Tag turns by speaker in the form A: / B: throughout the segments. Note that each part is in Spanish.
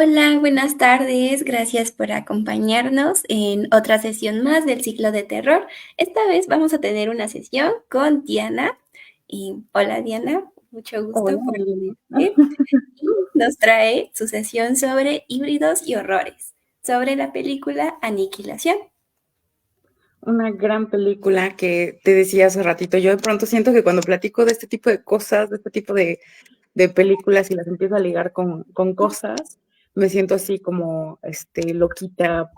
A: Hola, buenas tardes. Gracias por acompañarnos en otra sesión más del ciclo de terror. Esta vez vamos a tener una sesión con Diana. Y hola Diana, mucho
B: Hola,
A: gusto por
B: Elena.
A: tenerte. Y nos trae su sesión sobre híbridos y horrores, sobre la película Aniquilación.
B: Una gran película que te decía hace ratito. Yo de pronto siento que cuando platico de este tipo de cosas, de este tipo de películas y las empiezo a ligar con cosas, me siento así como loquita,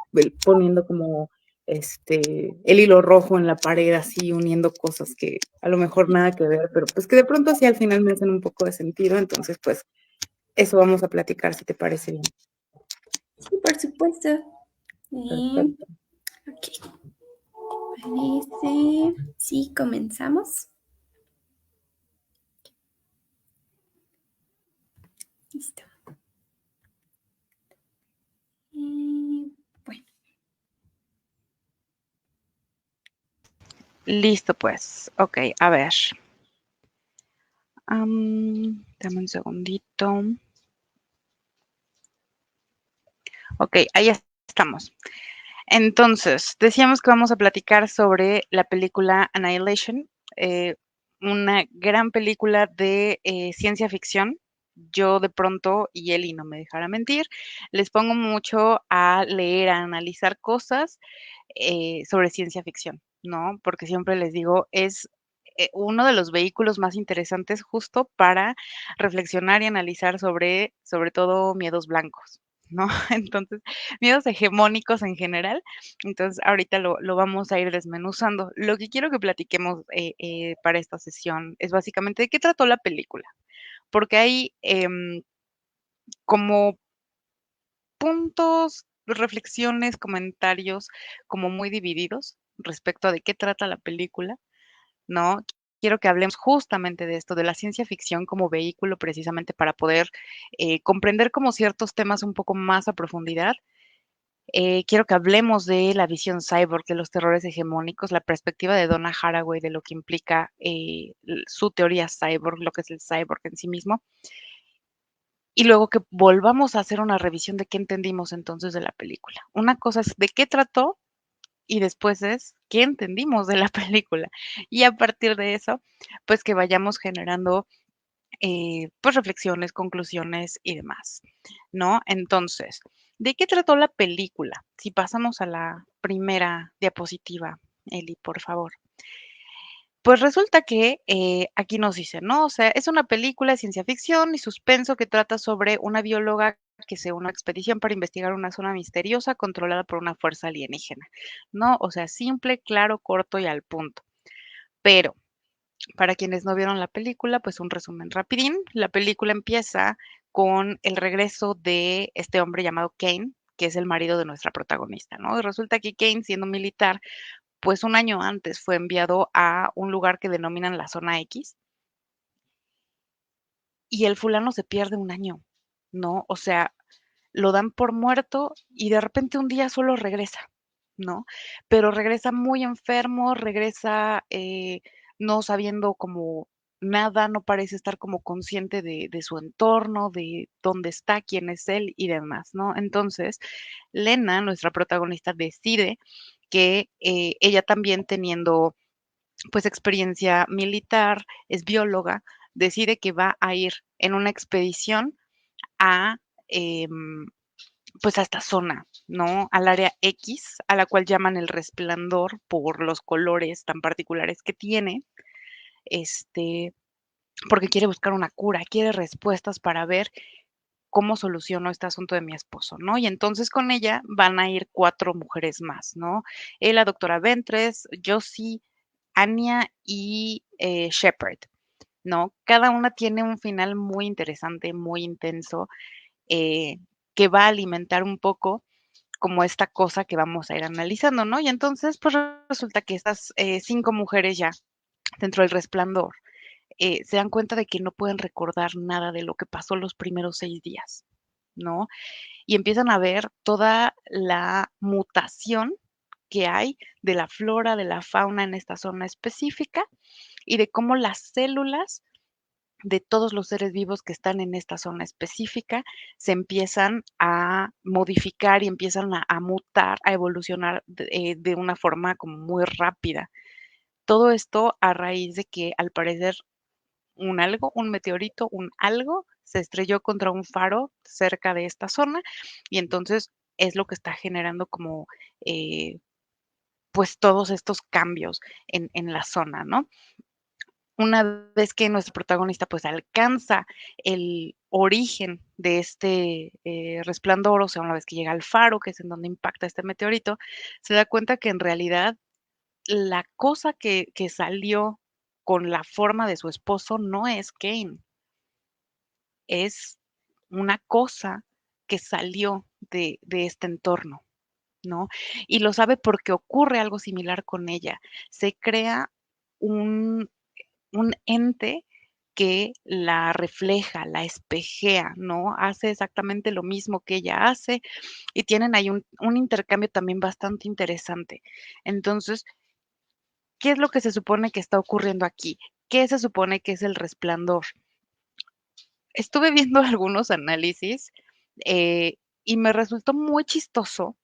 B: poniendo como el hilo rojo en la pared, así uniendo cosas que a lo mejor nada que ver, pero pues que de pronto sí al final me hacen un poco de sentido. Entonces, pues eso vamos a platicar, si te parece bien.
A: Sí, por supuesto. Y,
B: Perfecto.
A: ok, parece. Sí, comenzamos. Listo. Bueno.
C: Listo, pues. Ok, a ver. Dame un segundito. Ok, ahí estamos. Entonces, decíamos que vamos a platicar sobre la película Annihilation, eh, una gran película de ciencia ficción. Yo de pronto, y Eli no me dejará mentir, les pongo mucho a leer, a analizar cosas sobre ciencia ficción, ¿no? Porque siempre les digo, es uno de los vehículos más interesantes justo para reflexionar y analizar sobre todo miedos blancos, ¿no? Entonces, miedos hegemónicos en general. Entonces, ahorita lo vamos a ir desmenuzando. Lo que quiero que platiquemos para esta sesión es básicamente de qué trató la película, porque hay como puntos, reflexiones, comentarios como muy divididos respecto a de qué trata la película, ¿no? Quiero que hablemos justamente de esto, de la ciencia ficción como vehículo precisamente para poder comprender como ciertos temas un poco más a profundidad. Quiero que hablemos de la visión cyborg, de los terrores hegemónicos, la perspectiva de Donna Haraway de lo que implica su teoría cyborg, lo que es el cyborg en sí mismo. Y luego que volvamos a hacer una revisión de qué entendimos entonces de la película. Una cosa es de qué trató y después es qué entendimos de la película. Y a partir de eso, pues que vayamos generando pues reflexiones, conclusiones y demás, ¿no? Entonces, ¿de qué trató la película? Si pasamos a la primera diapositiva, Eli, por favor. Pues resulta que aquí nos dice, ¿no? O sea, es una película de ciencia ficción y suspenso que trata sobre una bióloga que se une a una expedición para investigar una zona misteriosa controlada por una fuerza alienígena, ¿no? O sea, simple, claro, corto y al punto. Pero para quienes no vieron la película, pues un resumen rapidín. La película empieza con el regreso de este hombre llamado Kane, que es el marido de nuestra protagonista, ¿no? Y resulta que Kane, siendo militar, pues un año antes fue enviado a un lugar que denominan la zona X y el fulano se pierde un año, ¿no? O sea, lo dan por muerto y de repente un día solo regresa, ¿no? Pero regresa muy enfermo, regresa no sabiendo como nada, no parece estar como consciente de su entorno, de dónde está, quién es él y demás, ¿no? Entonces, Lena, nuestra protagonista, decide que ella también teniendo pues experiencia militar, es bióloga, decide que va a ir en una expedición a, em, pues a esta zona, ¿no? Al área X, a la cual llaman el resplandor por los colores tan particulares que tiene, este, porque quiere buscar una cura, quiere respuestas para ver cómo soluciono este asunto de mi esposo, ¿no? Y entonces con ella van a ir 4 mujeres más, ¿no? La doctora Ventres, Josie, Anya y Shepard, ¿no? Cada una tiene un final muy interesante, muy intenso, eh, que va a alimentar un poco como esta cosa que vamos a ir analizando, ¿no? Y entonces, pues resulta que estas 5 mujeres ya dentro del resplandor se dan cuenta de que no pueden recordar nada de lo que pasó los primeros 6 días, ¿no? Y empiezan a ver toda la mutación que hay de la flora, de la fauna en esta zona específica y de cómo las células de todos los seres vivos que están en esta zona específica, se empiezan a modificar y empiezan a mutar, a evolucionar de una forma como muy rápida. Todo esto a raíz de que, al parecer, un algo, un meteorito, un algo, se estrelló contra un faro cerca de esta zona, y entonces es lo que está generando como, pues, todos estos cambios en la zona, ¿no? Una vez que nuestro protagonista, pues, alcanza el origen de este, resplandor, o sea, una vez que llega al faro, que es en donde impacta este meteorito, se da cuenta que en realidad la cosa que salió con la forma de su esposo no es Kane, es una cosa que salió de este entorno, ¿no? Y lo sabe porque ocurre algo similar con ella. Se crea un ente que la refleja, la espejea, ¿no? Hace exactamente lo mismo que ella hace y tienen ahí un intercambio también bastante interesante. Entonces, ¿qué es lo que se supone que está ocurriendo aquí? ¿Qué se supone que es el resplandor? Estuve viendo algunos análisis, y me resultó muy chistoso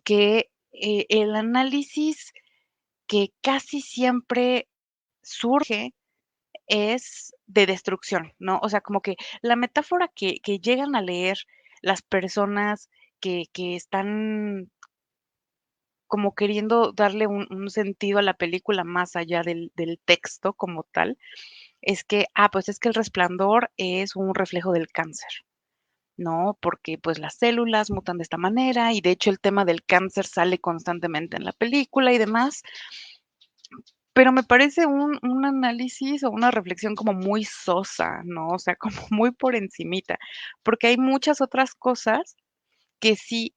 C: que, el análisis que casi siempre surge es de destrucción, ¿no? O sea, como que la metáfora que llegan a leer las personas que están como queriendo darle un sentido a la película más allá del texto como tal, es que, pues es que El Resplandor es un reflejo del cáncer, ¿no? Porque, pues, las células mutan de esta manera, y de hecho el tema del cáncer sale constantemente en la película y demás. Pero me parece un análisis o una reflexión como muy sosa, ¿no? O sea, como muy por encimita, porque hay muchas otras cosas que sí,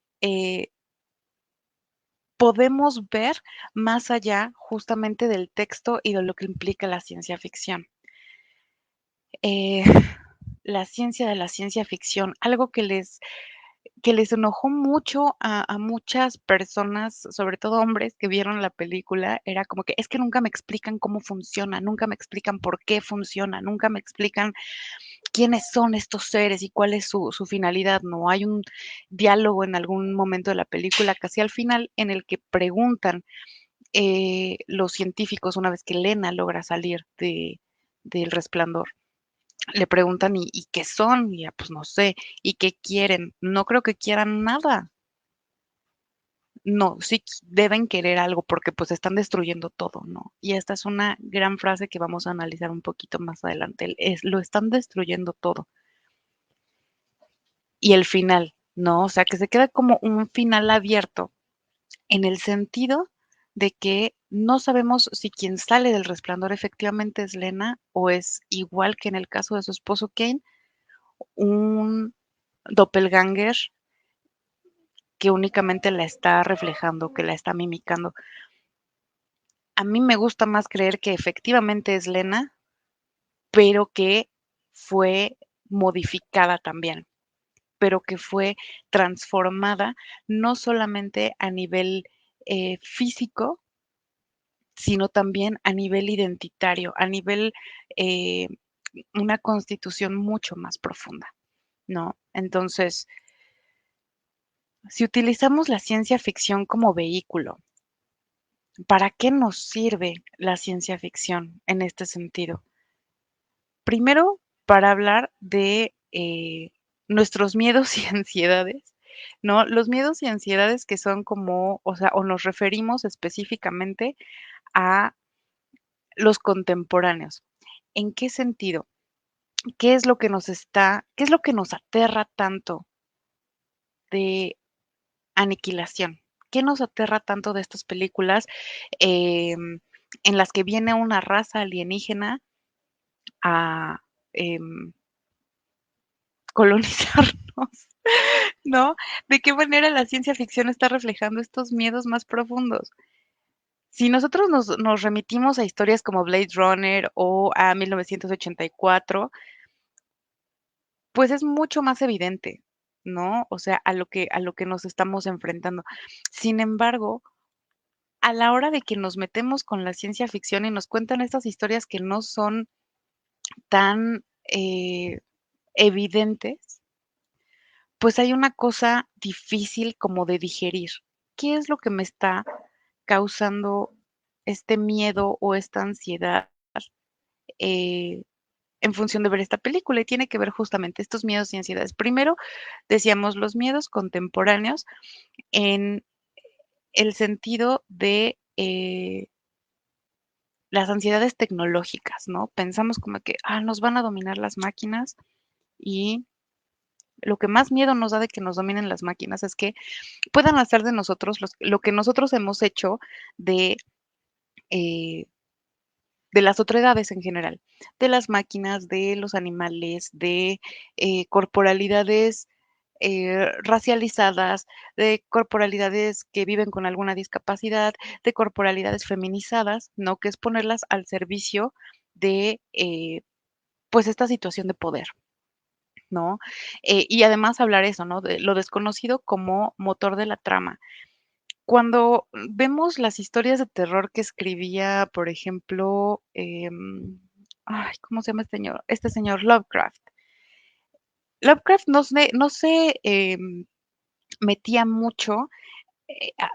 C: podemos ver más allá justamente del texto y de lo que implica la ciencia ficción. Eh, la ciencia de la ciencia ficción, algo que les enojó mucho a muchas personas, sobre todo hombres que vieron la película, era como que: "Es que nunca me explican cómo funciona, nunca me explican por qué funciona, nunca me explican quiénes son estos seres y cuál es su finalidad", ¿no? Hay un diálogo en algún momento de la película, casi al final, en el que preguntan, los científicos, una vez que Lena logra salir del Resplandor, le preguntan: ¿y qué son? Y ella: "Pues no sé". "¿Y qué quieren?". "No creo que quieran nada". No, sí deben querer algo porque, pues, están destruyendo todo, ¿no? Y esta es una gran frase que vamos a analizar un poquito más adelante, lo están destruyendo todo. Y el final, ¿no? O sea, que se queda como un final abierto, en el sentido de que no sabemos si quien sale del resplandor efectivamente es Lena, o es igual que en el caso de su esposo Kane, un doppelganger que únicamente la está reflejando, que la está mimicando. A mí me gusta más creer que efectivamente es Lena, pero que fue modificada también, pero que fue transformada, no solamente a nivel, físico, sino también a nivel identitario, a nivel, eh, una constitución mucho más profunda, ¿no? Entonces, si utilizamos la ciencia ficción como vehículo, ¿para qué nos sirve la ciencia ficción en este sentido? Primero, para hablar de, nuestros miedos y ansiedades, ¿no? Los miedos y ansiedades que son como, o sea, o nos referimos específicamente a los contemporáneos. ¿En qué sentido? ¿Qué es lo que nos aterra tanto de Aniquilación? ¿Qué nos aterra tanto de estas películas, en las que viene una raza alienígena a, colonizarnos? ¿No? ¿De qué manera la ciencia ficción está reflejando estos miedos más profundos? Si nosotros nos remitimos a historias como Blade Runner o a 1984, pues es mucho más evidente, ¿no? O sea, a lo que nos estamos enfrentando. Sin embargo, a la hora de que nos metemos con la ciencia ficción y nos cuentan estas historias que no son tan evidentes, pues hay una cosa difícil como de digerir. ¿Qué es lo que me está causando este miedo o esta ansiedad eh, en función de ver esta película? Y tiene que ver justamente estos miedos y ansiedades. Primero, decíamos los miedos contemporáneos en el sentido de las ansiedades tecnológicas, ¿no? Pensamos como que, nos van a dominar las máquinas y lo que más miedo nos da de que nos dominen las máquinas es que puedan hacer de nosotros lo que nosotros hemos hecho de, eh, de las otredades en general, de las máquinas, de los animales, de corporalidades racializadas, de corporalidades que viven con alguna discapacidad, de corporalidades feminizadas, ¿no? Que es ponerlas al servicio de, pues, esta situación de poder, ¿no? Y además hablar eso, ¿no? De lo desconocido como motor de la trama. Cuando vemos las historias de terror que escribía, por ejemplo, ¿cómo se llama este señor? Lovecraft. Lovecraft no se metía mucho,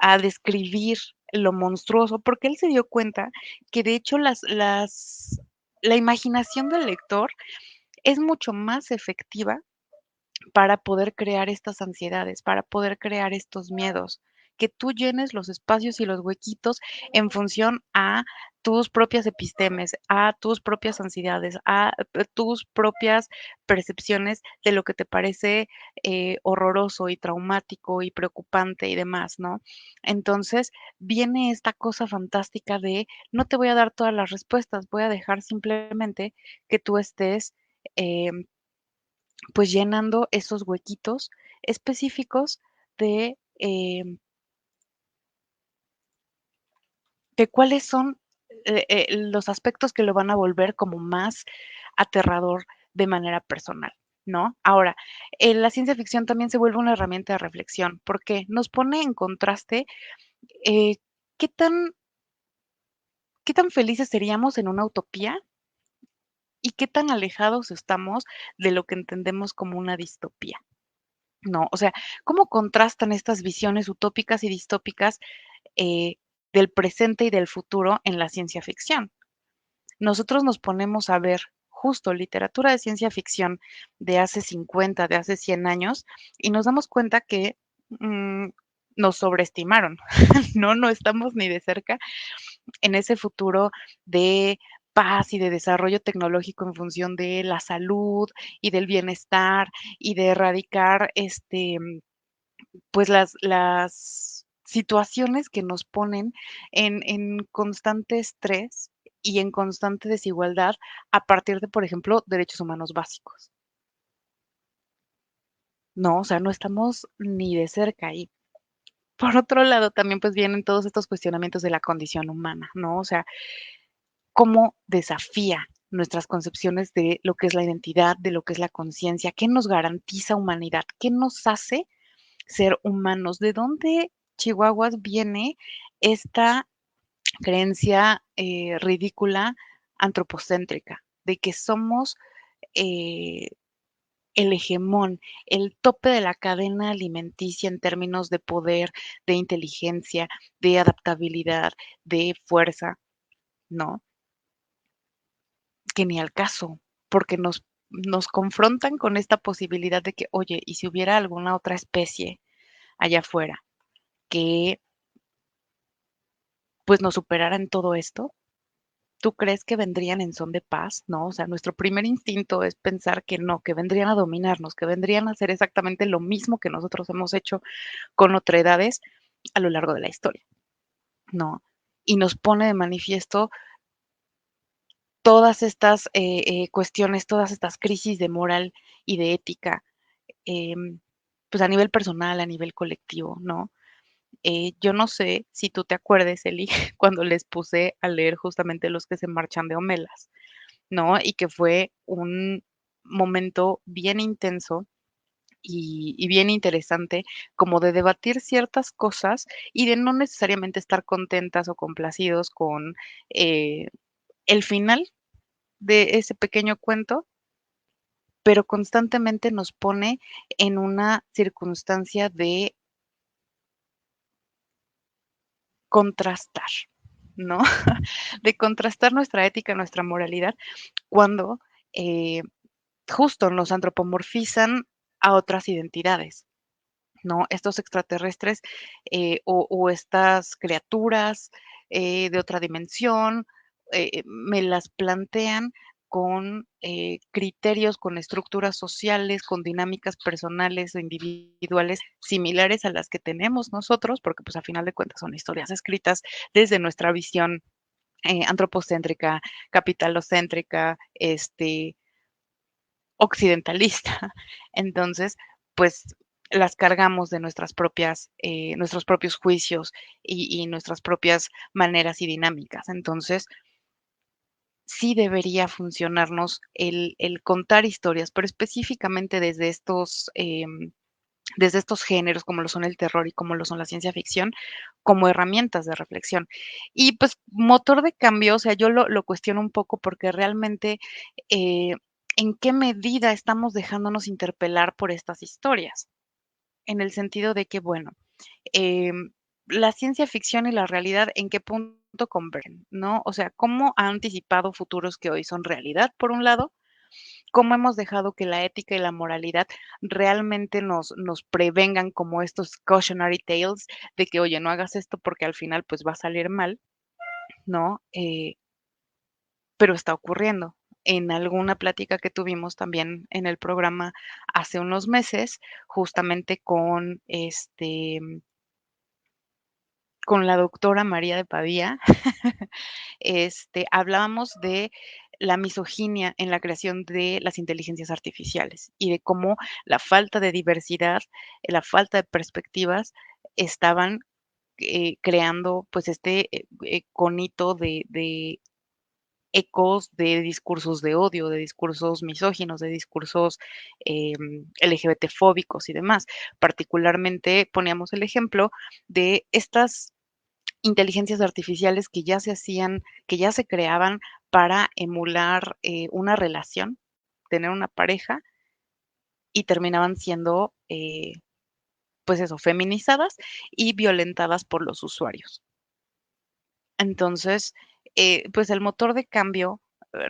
C: a describir lo monstruoso, porque él se dio cuenta que de hecho la imaginación del lector es mucho más efectiva para poder crear estas ansiedades, para poder crear estos miedos, que tú llenes los espacios y los huequitos en función a tus propias epistemes, a tus propias ansiedades, a tus propias percepciones de lo que te parece horroroso y traumático y preocupante y demás, ¿no? Entonces viene esta cosa fantástica de no te voy a dar todas las respuestas, voy a dejar simplemente que tú estés em, pues llenando esos huequitos específicos de, de cuáles son los aspectos que lo van a volver como más aterrador de manera personal, ¿no? Ahora, la ciencia ficción también se vuelve una herramienta de reflexión porque nos pone en contraste eh, qué tan, qué tan felices seríamos en una utopía y qué tan alejados estamos de lo que entendemos como una distopía. No, o sea, ¿cómo contrastan estas visiones utópicas y distópicas eh, del presente y del futuro en la ciencia ficción? Nosotros nos ponemos a ver justo literatura de ciencia ficción de hace 50, de hace 100 años, y nos damos cuenta que mm, nos sobreestimaron, ¿no? No estamos ni de cerca en ese futuro de paz y de desarrollo tecnológico en función de la salud y del bienestar y de erradicar pues las situaciones que nos ponen en constante estrés y en constante desigualdad a partir de, por ejemplo, derechos humanos básicos. No, o sea, no estamos ni de cerca ahí. Por otro lado, también pues vienen todos estos cuestionamientos de la condición humana, ¿no? O sea, cómo desafía nuestras concepciones de lo que es la identidad, de lo que es la conciencia, qué nos garantiza humanidad, qué nos hace ser humanos. ¿De dónde, Chihuahuas, viene esta creencia ridícula antropocéntrica de que somos eh, el hegemón, el tope de la cadena alimenticia en términos de poder, de inteligencia, de adaptabilidad, de fuerza? No, que ni al caso, porque nos confrontan con esta posibilidad de que, oye, ¿y si hubiera alguna otra especie allá afuera que pues nos superara en todo esto? ¿Tú crees que vendrían en son de paz? No, o sea, nuestro primer instinto es pensar que no, que vendrían a dominarnos, que vendrían a hacer exactamente lo mismo que nosotros hemos hecho con otredades a lo largo de la historia, ¿no? Y nos pone de manifiesto todas estas cuestiones, todas estas crisis de moral y de ética, pues a nivel personal, a nivel colectivo, ¿no? Yo no sé si tú te acuerdes, Eli, cuando les puse a leer justamente Los que se marchan de Homelas, ¿no? Y que fue un momento bien intenso y bien interesante, como de debatir ciertas cosas y de no necesariamente estar contentas o complacidos con eh, el final, de ese pequeño cuento, pero constantemente nos pone en una circunstancia de contrastar, ¿no? De contrastar nuestra ética, nuestra moralidad, cuando eh, justo nos antropomorfizan a otras identidades, ¿no? Estos extraterrestres o estas criaturas de otra dimensión, me las plantean con criterios, con estructuras sociales, con dinámicas personales o individuales similares a las que tenemos nosotros, porque pues a final de cuentas son historias escritas desde nuestra visión antropocéntrica, capitalocéntrica, occidentalista. Entonces, pues las cargamos de nuestras propias, nuestros propios juicios y nuestras propias maneras y dinámicas. Entonces, sí debería funcionarnos el contar historias, pero específicamente desde estos géneros, como lo son el terror y como lo son la ciencia ficción, como herramientas de reflexión. Y pues motor de cambio, o sea, yo lo cuestiono un poco porque realmente, eh, ¿en qué medida estamos dejándonos interpelar por estas historias? En el sentido de que, bueno, em, la ciencia ficción y la realidad, ¿en qué punto convergen?, ¿no? O sea, ¿cómo ha anticipado futuros que hoy son realidad, por un lado? ¿Cómo hemos dejado que la ética y la moralidad realmente nos prevengan como estos cautionary tales de que, oye, no hagas esto porque al final, pues, va a salir mal, ¿no? Pero está ocurriendo. En alguna plática que tuvimos también en el programa hace unos meses, justamente con la doctora María de Pavía, hablábamos de la misoginia en la creación de las inteligencias artificiales y de cómo la falta de diversidad, la falta de perspectivas estaban, creando, pues, conito de ecos de discursos de odio, de discursos misóginos, de discursos, LGBTfóbicos y demás. Particularmente, poníamos el ejemplo de estas inteligencias artificiales que ya se hacían, que ya se creaban para emular, una relación, tener una pareja, y terminaban siendo, pues eso, feminizadas y violentadas por los usuarios. Entonces, pues el motor de cambio,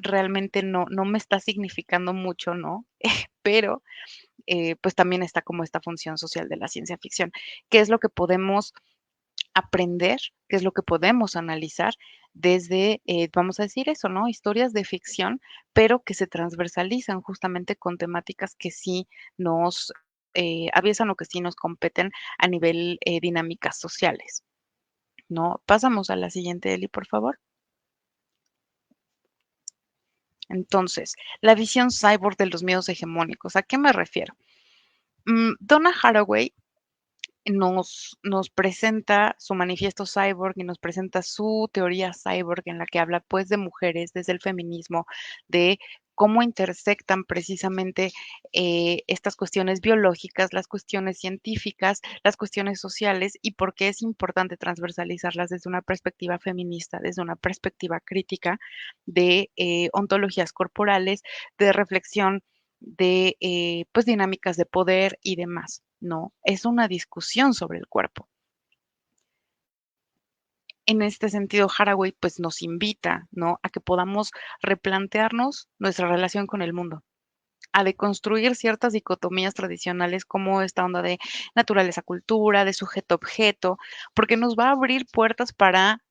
C: realmente no me está significando mucho, ¿no? Pero, pues también está como esta función social de la ciencia ficción. ¿Qué es lo que podemos aprender? ¿Qué es lo que podemos analizar desde, vamos a decir eso, ¿no? Historias de ficción, pero que se transversalizan justamente con temáticas que sí nos aviesan o que sí nos competen a nivel dinámicas sociales, ¿no? Pasamos a la siguiente, Eli, por favor. Entonces, la visión cyborg de los miedos hegemónicos, ¿a qué me refiero? Donna Haraway nos presenta su manifiesto cyborg y nos presenta su teoría cyborg en la que habla pues de mujeres desde el feminismo, de cómo intersectan precisamente estas cuestiones biológicas, las cuestiones científicas, las cuestiones sociales y por qué es importante transversalizarlas desde una perspectiva feminista, desde una perspectiva crítica de ontologías corporales, de reflexión de, pues, dinámicas de poder y demás, ¿no? Es una discusión sobre el cuerpo. En este sentido, Haraway, pues, nos invita, ¿no?, a que podamos replantearnos nuestra relación con el mundo, a deconstruir ciertas dicotomías tradicionales como esta onda de naturaleza-cultura, de sujeto-objeto, porque nos va a abrir puertas para,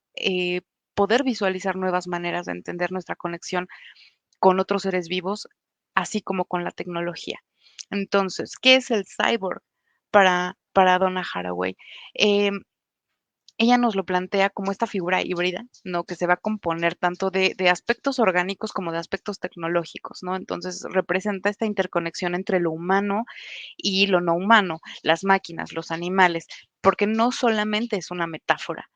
C: poder visualizar nuevas maneras de entender nuestra conexión con otros seres vivos, así como con la tecnología. Entonces, ¿qué es el cyborg para Donna Haraway? Em, Ella nos lo plantea como esta figura híbrida, ¿no? Que se va a componer tanto de aspectos orgánicos como de aspectos tecnológicos, ¿no? Entonces, representa esta interconexión entre lo humano y lo no humano, las máquinas, los animales, porque no solamente es una metáfora,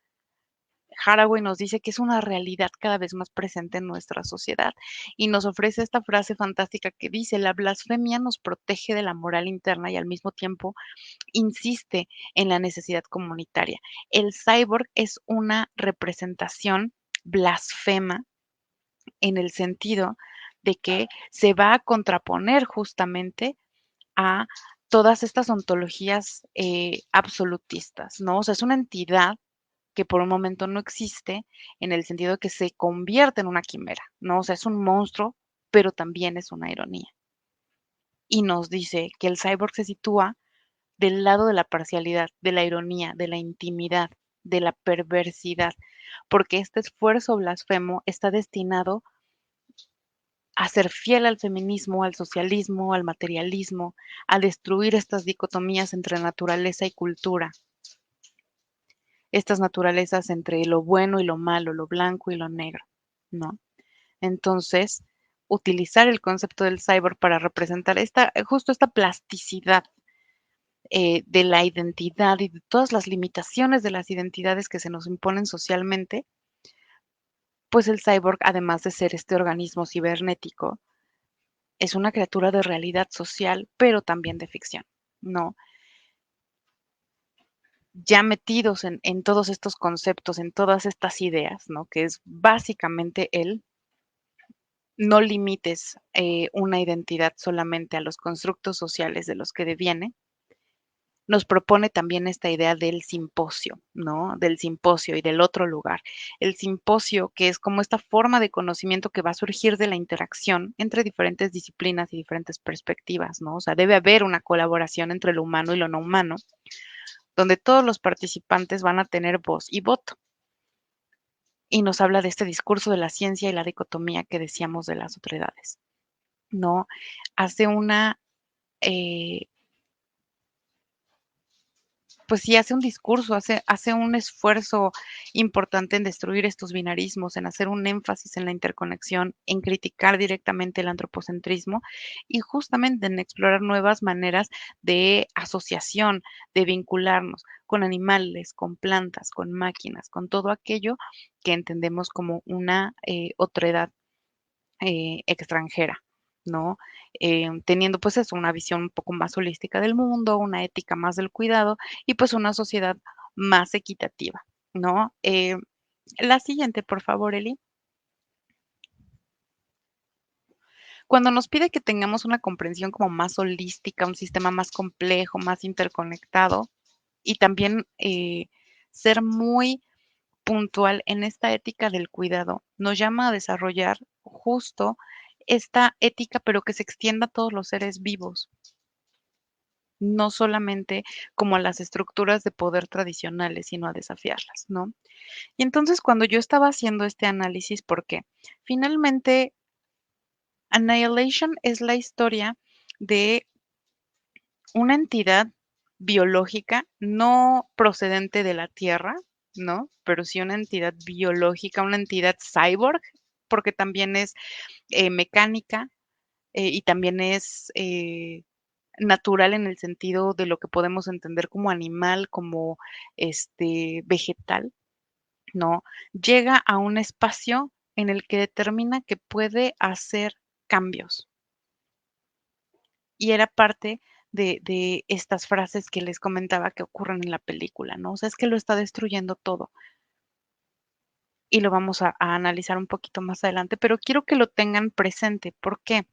C: Haraway nos dice que es una realidad cada vez más presente en nuestra sociedad y nos ofrece esta frase fantástica que dice, la blasfemia nos protege de la moral interna y al mismo tiempo insiste en la necesidad comunitaria. El cyborg es una representación blasfema en el sentido de que se va a contraponer justamente a todas estas ontologías absolutistas, ¿no? O sea, es una entidad que por un momento no existe en el sentido de que se convierte en una quimera, ¿no? O sea, es un monstruo, pero también es una ironía. Y nos dice que el cyborg se sitúa del lado de la parcialidad, de la ironía, de la intimidad, de la perversidad, porque este esfuerzo blasfemo está destinado a ser fiel al feminismo, al socialismo, al materialismo, a destruir estas dicotomías entre naturaleza y cultura, estas naturalezas entre lo bueno y lo malo, lo blanco y lo negro, ¿no? Entonces, utilizar el concepto del cyborg para representar justo esta plasticidad de la identidad y de todas las limitaciones de las identidades que se nos imponen socialmente, pues el cyborg, además de ser este organismo cibernético, es una criatura de realidad social, pero también de ficción, ¿no? Ya metidos en todos estos conceptos, en todas estas ideas, ¿no? Que es básicamente el no limites una identidad solamente a los constructos sociales de los que deviene, nos propone también esta idea del simposio, ¿no? Del simposio y del otro lugar. El simposio, que es como esta forma de conocimiento que va a surgir de la interacción entre diferentes disciplinas y diferentes perspectivas, ¿no? O sea, debe haber una colaboración entre lo humano y lo no humano, donde todos los participantes van a tener voz y voto. Y nos habla de este discurso de la ciencia y la dicotomía que decíamos de las otredades, ¿no? Hace una pues sí, hace un discurso, hace un esfuerzo importante en destruir estos binarismos, en hacer un énfasis en la interconexión, en criticar directamente el antropocentrismo y justamente en explorar nuevas maneras de asociación, de vincularnos con animales, con plantas, con máquinas, con todo aquello que entendemos como una otredad extranjera, ¿no? Teniendo pues eso, una visión un poco más holística del mundo, una ética más del cuidado y pues una sociedad más equitativa, ¿no? La siguiente, por favor, Eli. Cuando nos pide que tengamos una comprensión como más holística, un sistema más complejo, más interconectado y también ser muy puntual en esta ética del cuidado, nos llama a desarrollar justo esta ética, pero que se extienda a todos los seres vivos, no solamente como a las estructuras de poder tradicionales, sino a desafiarlas, ¿no? Y entonces cuando yo estaba haciendo este análisis, ¿por qué? Finalmente, Annihilation es la historia de una entidad biológica no procedente de la Tierra, ¿no? Pero sí una entidad biológica, una entidad cyborg, porque también es mecánica y también es natural en el sentido de lo que podemos entender como animal, como vegetal, ¿no? Llega a un espacio en el que determina que puede hacer cambios. Y era parte de estas frases que les comentaba que ocurren en la película, ¿no? O sea, es que lo está destruyendo todo. Y lo vamos a analizar un poquito más adelante, pero quiero que lo tengan presente. ¿Por qué?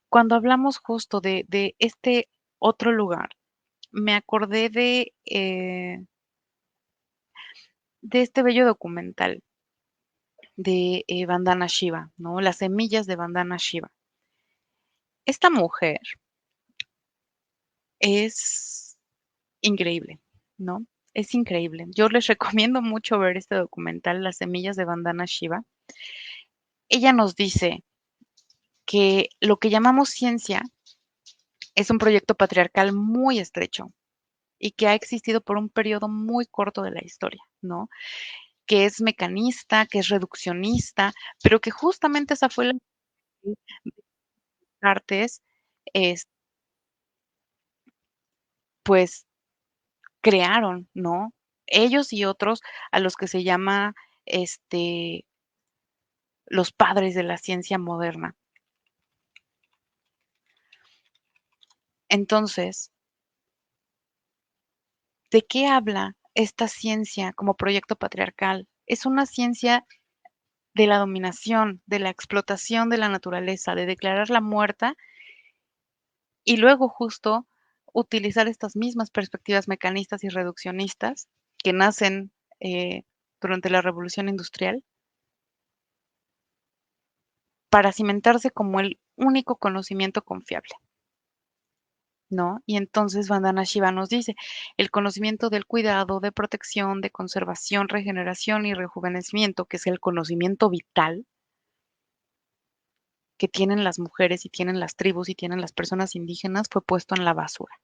C: Cuando hablamos justo de este otro lugar, me acordé de este bello documental de Vandana Shiva, ¿no? Las semillas de Vandana Shiva. Esta mujer es increíble, ¿no? Es increíble. Yo les recomiendo mucho ver este documental, Las semillas de Vandana Shiva. Ella nos dice que lo que llamamos ciencia es un proyecto patriarcal muy estrecho y que ha existido por un periodo muy corto de la historia, ¿no? Que es mecanista, que es reduccionista, pero que justamente esa fue la artes, es, pues crearon, ¿no? Ellos y otros a los que se llama este los padres de la ciencia moderna. Entonces, ¿de qué habla esta ciencia como proyecto patriarcal? Es una ciencia de la dominación, de la explotación de la naturaleza, de declararla muerta y luego justo utilizar estas mismas perspectivas mecanistas y reduccionistas que nacen durante la Revolución Industrial para cimentarse como el único conocimiento confiable, ¿no? Y entonces Vandana Shiva nos dice, el conocimiento del cuidado, de protección, de conservación, regeneración y rejuvenecimiento, que es el conocimiento vital que tienen las mujeres y tienen las tribus y tienen las personas indígenas, fue puesto en la basura,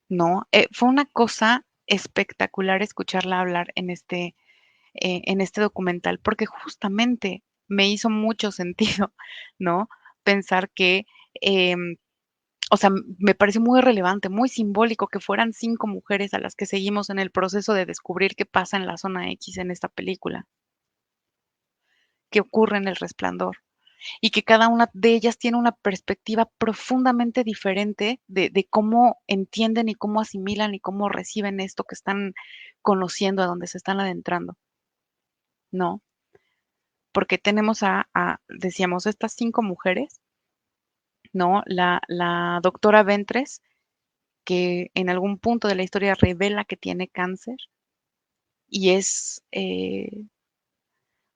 C: ¿no? Fue una cosa espectacular escucharla hablar en este documental, porque justamente me hizo mucho sentido, ¿no? Pensar que, em, o sea, me pareció muy relevante, muy simbólico que fueran 5 mujeres a las que seguimos en el proceso de descubrir qué pasa en la zona X en esta película, qué ocurre en El Resplandor, y que cada una de ellas tiene una perspectiva profundamente diferente de cómo entienden y cómo asimilan y cómo reciben esto que están conociendo, a donde se están adentrando, ¿no? Porque tenemos decíamos, estas 5 mujeres, ¿no? La doctora Ventres, que en algún punto de la historia revela que tiene cáncer y es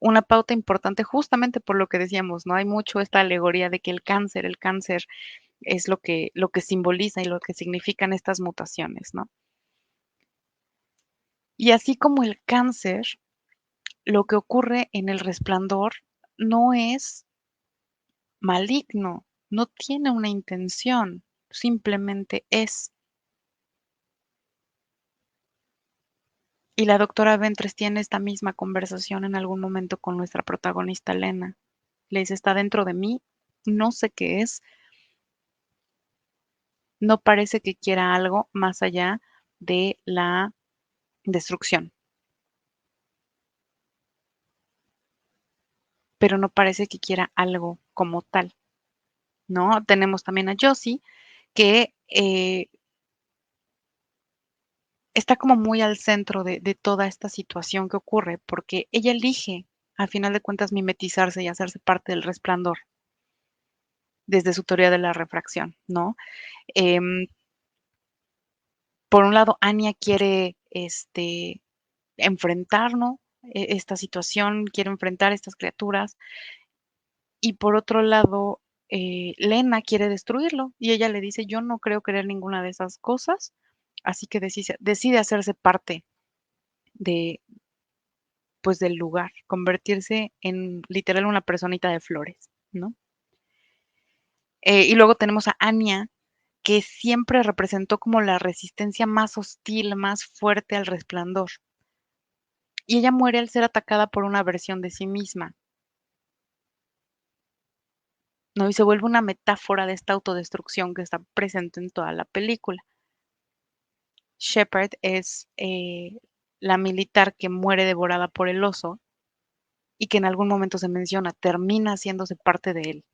C: una pauta importante justamente por lo que decíamos, ¿no? Hay mucho esta alegoría de que el cáncer es lo que simboliza y lo que significan estas mutaciones, ¿no? Y así como el cáncer, lo que ocurre en El Resplandor no es maligno, no tiene una intención, simplemente es. Y la doctora Ventres tiene esta misma conversación en algún momento con nuestra protagonista Lena. Le dice, está dentro de mí, no sé qué es, no parece que quiera algo más allá de la destrucción, pero no parece que quiera algo como tal, ¿no? Tenemos también a Josie, que está como muy al centro de toda esta situación que ocurre, porque ella elige, a final de cuentas, mimetizarse y hacerse parte del resplandor desde su teoría de la refracción, ¿no? Em, por un lado, Anya quiere enfrentar, ¿no? Esta situación, quiere enfrentar estas criaturas, y por otro lado, Lena quiere destruirlo, y ella le dice, yo no creo querer ninguna de esas cosas, así que decide hacerse parte de, pues, del lugar, convertirse en literal una personita de flores, ¿no? Y luego tenemos a Anya, que siempre representó como la resistencia más hostil, más fuerte al resplandor. Y ella muere al ser atacada por una versión de sí misma, ¿no? Y se vuelve una metáfora de esta autodestrucción que está presente en toda la película. Shepard es la militar que muere devorada por el oso y que en algún momento se menciona, termina haciéndose parte de él,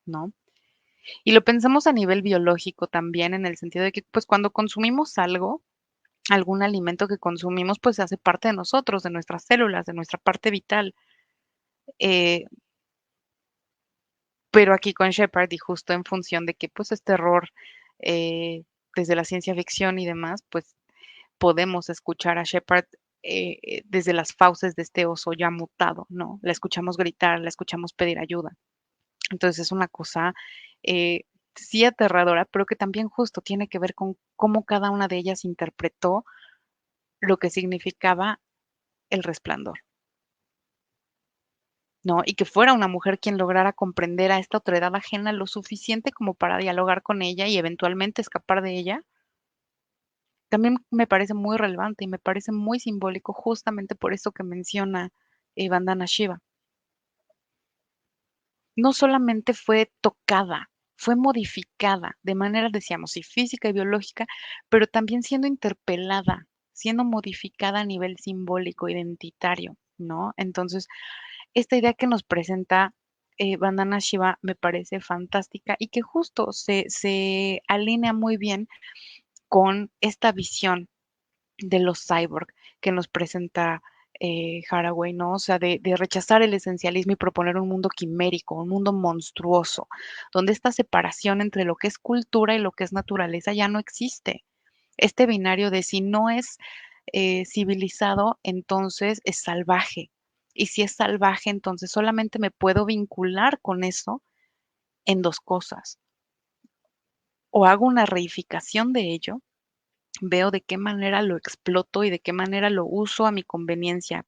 C: ¿no? Y lo pensamos a nivel biológico también, en el sentido de que, pues, cuando consumimos algo, algún alimento que consumimos, pues, se hace parte de nosotros, de nuestras células, de nuestra parte vital. Eh, pero aquí con Shepard, y justo en función de que, pues, es terror, desde la ciencia ficción y demás, pues, podemos escuchar a Shepard, desde las fauces de este oso ya mutado, ¿no? La escuchamos gritar, la escuchamos pedir ayuda. Entonces, es una cosa, eh, sí aterradora, pero que también justo tiene que ver con cómo cada una de ellas interpretó lo que significaba el resplandor, ¿no? Y que fuera una mujer quien lograra comprender a esta otredad ajena lo suficiente como para dialogar con ella y eventualmente escapar de ella, también me parece muy relevante y me parece muy simbólico justamente por eso que menciona Vandana Shiva. No solamente fue tocada, fue modificada de manera, decíamos, sí, física y biológica, pero también siendo interpelada, siendo modificada a nivel simbólico, identitario, ¿no? Entonces, esta idea que nos presenta Vandana Shiva me parece fantástica y que justo se alinea muy bien con esta visión de los cyborg que nos presenta Haraway, ¿no? O sea, de rechazar el esencialismo y proponer un mundo quimérico, un mundo monstruoso, donde esta separación entre lo que es cultura y lo que es naturaleza ya no existe. Este binario de si no es civilizado, entonces es salvaje. Y si es salvaje, entonces solamente me puedo vincular con eso en dos cosas. O hago una reificación de ello, veo de qué manera lo exploto y de qué manera lo uso a mi conveniencia,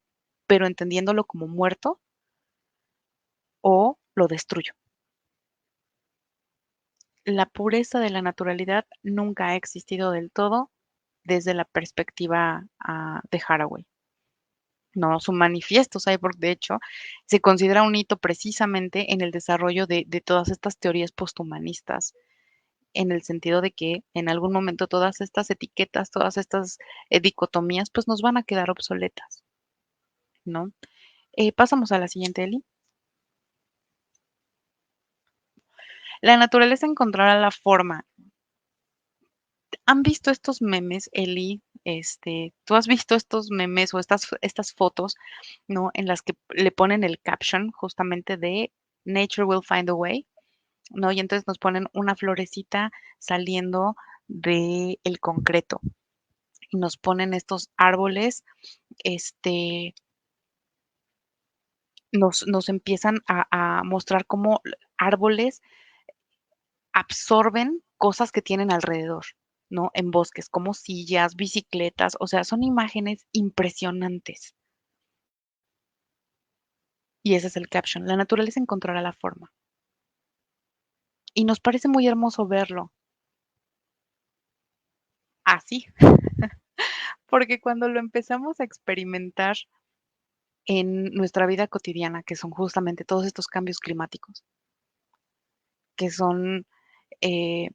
C: pero entendiéndolo como muerto, o lo destruyo. La pureza de la naturalidad nunca ha existido del todo desde la perspectiva de Haraway. No, su manifiesto Cyborg, de hecho, se considera un hito precisamente en el desarrollo de todas estas teorías posthumanistas, en el sentido de que en algún momento todas estas etiquetas, todas estas dicotomías, pues nos van a quedar obsoletas, ¿no? Pasamos a la siguiente, Eli. La naturaleza encontrará la forma. ¿Han visto estos memes, Eli? ¿Tú has visto estos memes o estas fotos, ¿no? En las que le ponen el caption justamente de Nature will find a way, ¿no? Y entonces nos ponen una florecita saliendo del concreto y nos ponen estos árboles, este, nos empiezan a mostrar cómo árboles absorben cosas que tienen alrededor, ¿no? En bosques, como sillas, bicicletas, o sea, son imágenes impresionantes. Y ese es el caption. La naturaleza encontrará la forma. Y nos parece muy hermoso verlo así, porque cuando lo empezamos a experimentar en nuestra vida cotidiana, que son justamente todos estos cambios climáticos, que son eh,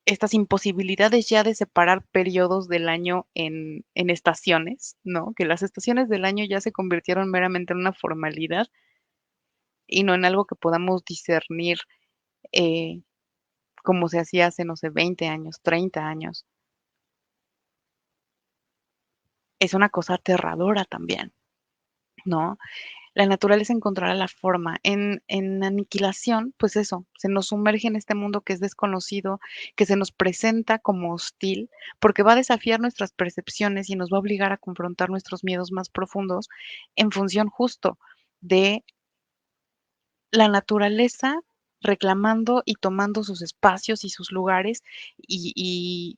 C: estas imposibilidades ya de separar periodos del año en estaciones, ¿no? Que las estaciones del año ya se convirtieron meramente en una formalidad y no en algo que podamos discernir eh, como se hacía hace, no sé, 20 años, 30 años. Es una cosa aterradora también, ¿no? La naturaleza encontrará la forma. En aniquilación, pues eso, se nos sumerge en este mundo que es desconocido, que se nos presenta como hostil, porque va a desafiar nuestras percepciones y nos va a obligar a confrontar nuestros miedos más profundos en función justo de la naturaleza reclamando y tomando sus espacios y sus lugares y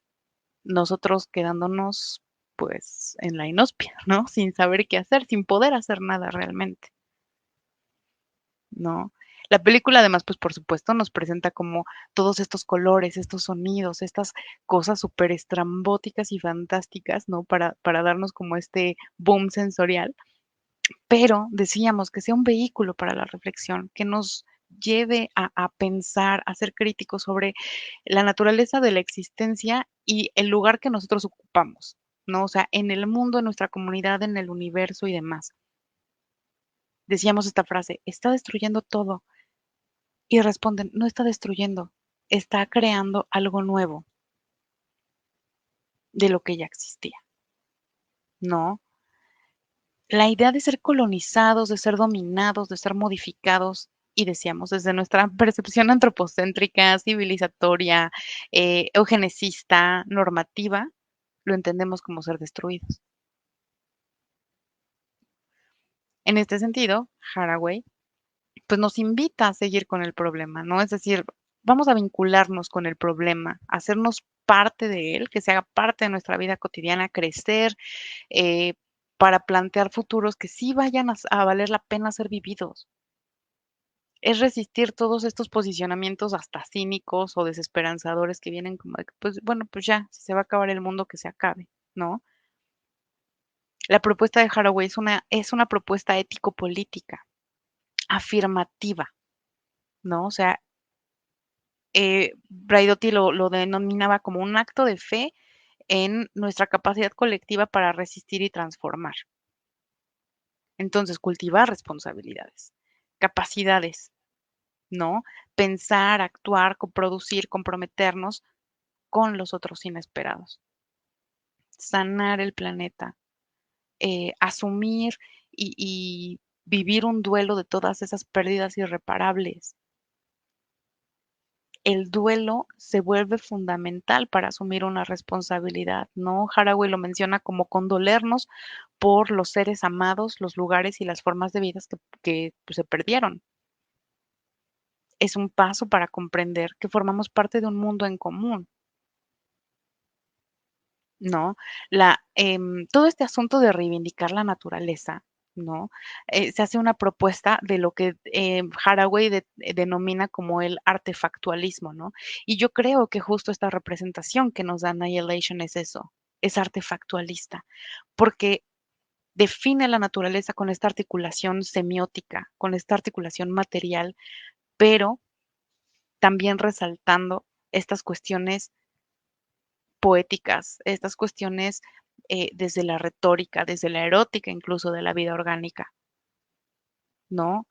C: nosotros quedándonos pues en la inhóspida, ¿no? Sin saber qué hacer, sin poder hacer nada realmente. ¿No? La película además, pues por supuesto, nos presenta como todos estos colores, estos sonidos, estas cosas súper estrambóticas y fantásticas, ¿no? Para darnos como este boom sensorial, pero decíamos que sea un vehículo para la reflexión, que nos lleve a pensar, a ser críticos sobre la naturaleza de la existencia y el lugar que nosotros ocupamos, ¿no? O sea, en el mundo, en nuestra comunidad, en el universo y demás. Decíamos esta frase, está destruyendo todo. Y responden, no está destruyendo, está creando algo nuevo de lo que ya existía, ¿no? La idea de ser colonizados, de ser dominados, de ser modificados, y decíamos desde nuestra percepción antropocéntrica, civilizatoria, eugenicista, normativa, lo entendemos como ser destruidos. En este sentido, Haraway pues nos invita a seguir con el problema, ¿no? Es decir, vamos a vincularnos con el problema, hacernos parte de él, que se haga parte de nuestra vida cotidiana, crecer, eh, para plantear futuros que sí vayan a valer la pena ser vividos. Es resistir todos estos posicionamientos hasta cínicos o desesperanzadores que vienen como de que, pues bueno, pues ya, si se va a acabar el mundo, que se acabe, ¿no? La propuesta de Haraway es una propuesta ético-política, afirmativa, ¿no? O sea, Braidotti lo denominaba como un acto de fe en nuestra capacidad colectiva para resistir y transformar. Entonces, cultivar responsabilidades, capacidades, ¿no? Pensar, actuar, coproducir, comprometernos con los otros inesperados. Sanar el planeta, asumir y vivir un duelo de todas esas pérdidas irreparables. El duelo se vuelve fundamental para asumir una responsabilidad, ¿no? Haraway lo menciona como condolernos por los seres amados, los lugares y las formas de vida que pues, se perdieron. Es un paso para comprender que formamos parte de un mundo en común, ¿no? Todo este asunto de reivindicar la naturaleza, ¿no? Se hace una propuesta de lo que Haraway denomina como el artefactualismo, ¿no? Y yo creo que justo esta representación que nos da Annihilation es eso, es artefactualista, porque define la naturaleza con esta articulación semiótica, con esta articulación material, pero también resaltando estas cuestiones poéticas, estas cuestiones desde la retórica, desde la erótica incluso de la vida orgánica, ¿no?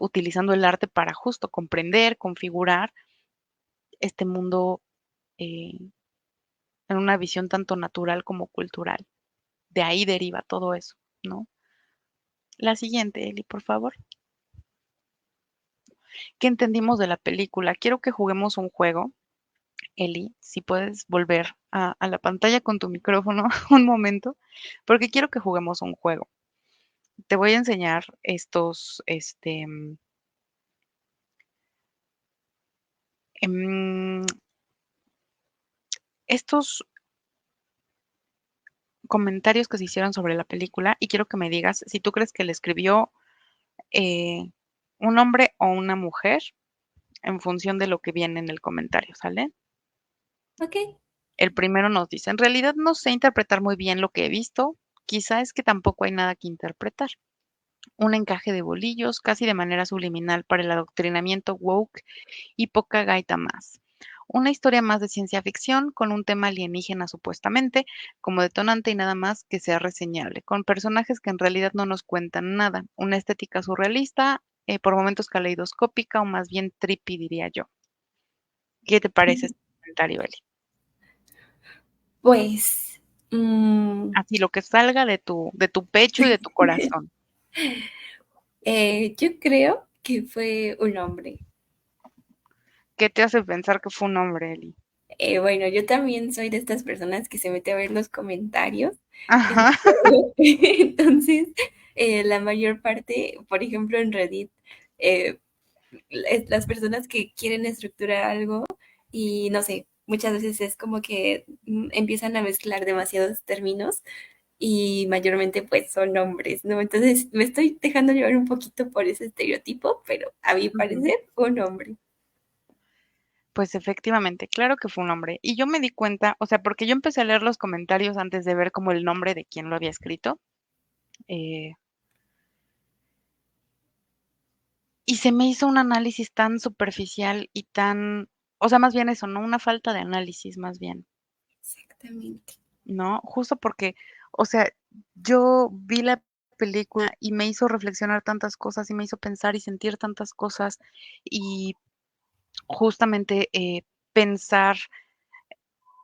C: Utilizando el arte para justo comprender, configurar este mundo eh, en una visión tanto natural como cultural. De ahí deriva todo eso, ¿no? La siguiente, Eli, por favor. ¿Qué entendimos de la película? Quiero que juguemos un juego. Eli, si puedes volver a la pantalla con tu micrófono un momento, porque quiero que juguemos un juego. Te voy a enseñar em, estos comentarios que se hicieron sobre la película y quiero que me digas si tú crees que le escribió eh, un hombre o una mujer en función de lo que viene en el comentario, ¿sale?
A: Ok.
C: El primero nos dice, en realidad no sé interpretar muy bien lo que he visto, quizá es que tampoco hay nada que interpretar. Un encaje de bolillos, casi de manera subliminal para el adoctrinamiento woke y poca gaita más. Una historia más de ciencia ficción con un tema alienígena supuestamente como detonante y nada más que sea reseñable, con personajes que en realidad no nos cuentan nada, una estética surrealista, por momentos caleidoscópica o más bien trippy diría yo. ¿Qué te parece este comentario, Eli?
A: Pues, mm,
C: Así lo que salga de tu pecho y de tu corazón.
A: yo creo que fue un hombre.
C: ¿Qué te hace pensar que fue un hombre, Eli?
A: Bueno, yo también soy de estas personas que se mete a ver los comentarios.
C: Ajá.
A: Entonces, la mayor parte, por ejemplo, en Reddit, eh, las personas que quieren estructurar algo y no sé, muchas veces es como que empiezan a mezclar demasiados términos y mayormente pues son hombres, ¿no? Entonces me estoy dejando llevar un poquito por ese estereotipo, pero a mi
C: Ujú.
A: parecer fue un hombre.
C: Pues efectivamente, claro que fue un hombre. Y yo me di cuenta, o sea, porque yo empecé a leer los comentarios antes de ver como el nombre de quien lo había escrito. eh, y se me hizo un análisis tan superficial y tan, o sea, más bien eso, ¿no? Una falta de análisis, más bien,
A: Exactamente.
C: ¿no? Justo porque, o sea, yo vi la película y me hizo reflexionar tantas cosas y me hizo pensar y sentir tantas cosas y justamente pensar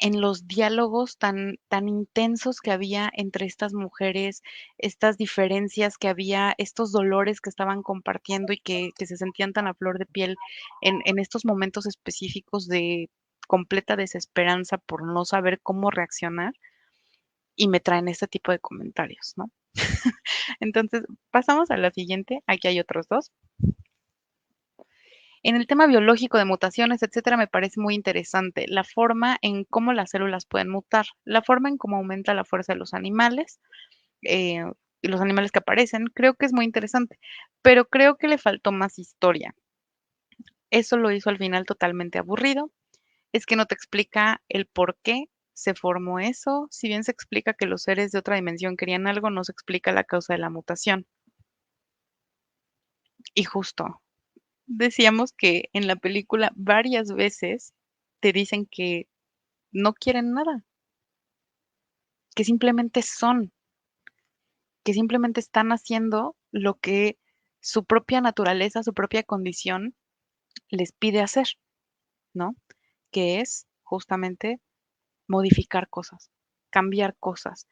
C: en los diálogos tan intensos que había entre estas mujeres, estas diferencias que había, estos dolores que estaban compartiendo y que se sentían tan a flor de piel en estos momentos específicos de completa desesperanza por no saber cómo reaccionar y me traen este tipo de comentarios, ¿no? Entonces, pasamos a la siguiente. Aquí hay otros dos. En el tema biológico de mutaciones, etcétera, me parece muy interesante la forma en cómo las células pueden mutar, la forma en cómo aumenta la fuerza de los animales eh, y los animales que aparecen, creo que es muy interesante, pero creo que le faltó más historia. Eso lo hizo al final totalmente aburrido. Es que no te explica el por qué se formó eso. Si bien se explica que los seres de otra dimensión querían algo, no se explica la causa de la mutación. Y justo, decíamos que en la película varias veces te dicen que no quieren nada, que simplemente son, que simplemente están haciendo lo que su propia naturaleza, su propia condición les pide hacer, ¿no? Que es justamente modificar cosas, cambiar cosas.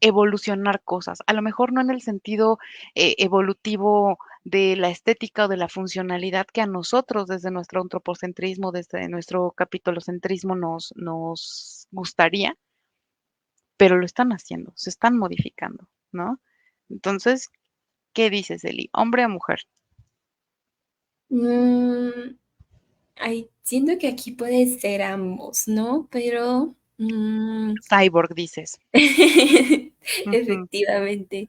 C: evolucionar cosas. A lo mejor no en el sentido evolutivo de la estética o de la funcionalidad que a nosotros desde nuestro antropocentrismo, desde nuestro capitolocentrismo nos gustaría, pero lo están haciendo, se están modificando, ¿no? Entonces, ¿qué dices, Eli? ¿Hombre o mujer?
A: Mm, ay, siento que aquí puede ser ambos, ¿no? Pero
C: Cyborg, dices. Ujú,
A: efectivamente,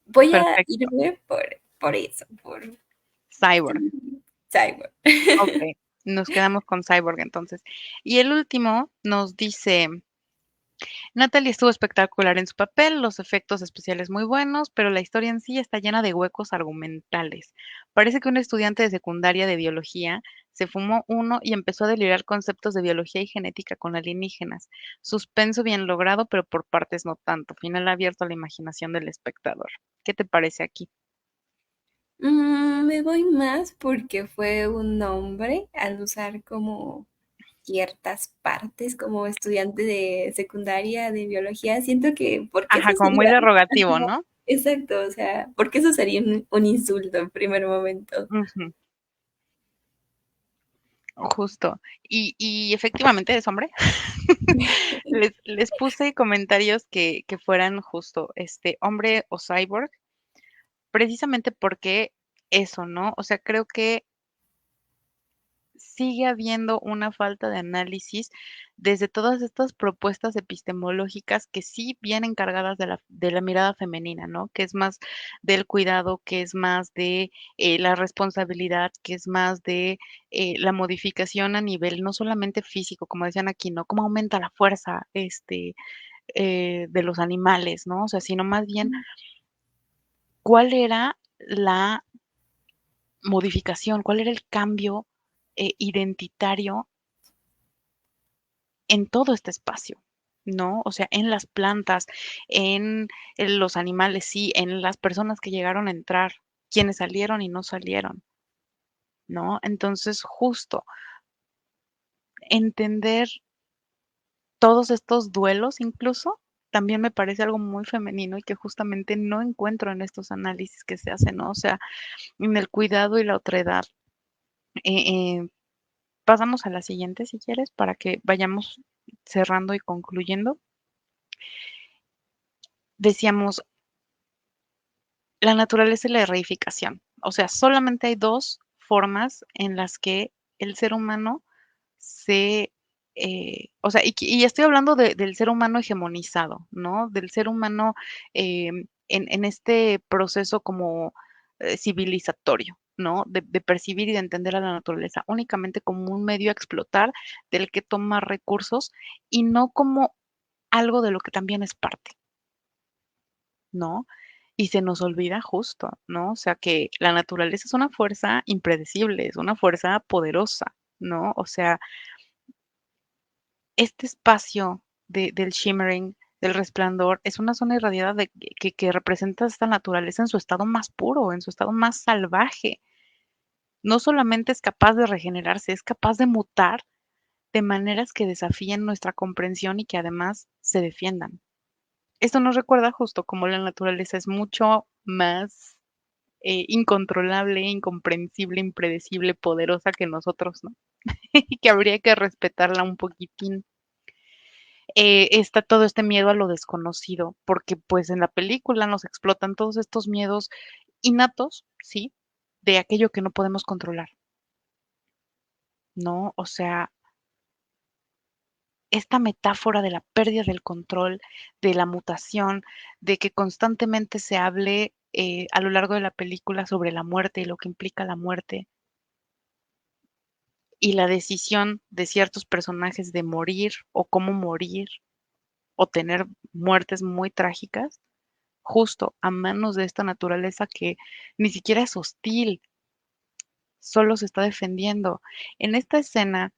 A: voy a
C: perfecto.
A: irme por eso, por
C: Cyborg.
A: sí, Cyborg.
C: Ok, nos quedamos con Cyborg entonces. Y el último nos dice, Natalie estuvo espectacular en su papel, los efectos especiales muy buenos, pero la historia en sí está llena de huecos argumentales. Parece que un estudiante de secundaria de biología se fumó uno y empezó a delirar conceptos de biología y genética con alienígenas. Suspenso bien logrado, pero por partes no tanto. Final abierto a la imaginación del espectador. ¿Qué te parece aquí?
A: Me voy más porque fue un hombre al usar como ciertas partes como estudiante de secundaria de biología. Siento que, ¿por qué
C: Ajá,
A: eso
C: como muy
A: sería?
C: derogativo,
A: Ajá,
C: ¿no?
A: exacto, o sea, ¿por qué eso sería un insulto en primer momento?
C: Ujú, justo. Y efectivamente es hombre. Les puse comentarios que fueran justo, hombre o cyborg, precisamente porque eso, ¿no? O sea, creo que sigue habiendo una falta de análisis desde todas estas propuestas epistemológicas que sí vienen cargadas de la mirada femenina, ¿no? Que es más del cuidado, que es más de la responsabilidad, que es más de la modificación a nivel no solamente físico, como decían aquí, ¿no? Cómo aumenta la fuerza, de los animales, ¿no? O sea, sino más bien, ¿cuál era la modificación? ¿Cuál era el cambio identitario en todo este espacio? ¿No? O sea, en las plantas, en los animales, sí, en las personas que llegaron a entrar, quienes salieron y no salieron, ¿no? Entonces, justo entender todos estos duelos incluso, también me parece algo muy femenino y que justamente no encuentro en estos análisis que se hacen, ¿no? O sea, en el cuidado y la otredad. Pasamos a la siguiente, si quieres, para que vayamos cerrando y concluyendo. Decíamos, la naturaleza y la reificación. O sea, solamente hay dos formas en las que el ser humano o sea, y estoy hablando del ser humano hegemonizado, ¿no? Del ser humano en este proceso como civilizatorio, ¿no? De percibir y de entender a la naturaleza únicamente como un medio a explotar del que toma recursos y no como algo de lo que también es parte, ¿no? Y se nos olvida justo, ¿no? O sea, que la naturaleza es una fuerza impredecible, es una fuerza poderosa, ¿no? O sea, este espacio del shimmering, del resplandor, es una zona irradiada que representa esta naturaleza en su estado más puro, en su estado más salvaje. No solamente es capaz de regenerarse, es capaz de mutar de maneras que desafíen nuestra comprensión y que además se defiendan. Esto nos recuerda justo cómo la naturaleza es mucho más incontrolable, incomprensible, impredecible, poderosa que nosotros, ¿no? Y que habría que respetarla un poquitín. Está todo este miedo a lo desconocido, porque pues en la película nos explotan todos estos miedos innatos, ¿sí? De aquello que no podemos controlar, ¿no? O sea, esta metáfora de la pérdida del control, de la mutación, de que constantemente se hable a lo largo de la película sobre la muerte y lo que implica la muerte y la decisión de ciertos personajes de morir o cómo morir o tener muertes muy trágicas, justo a manos de esta naturaleza que ni siquiera es hostil, solo se está defendiendo. En esta escena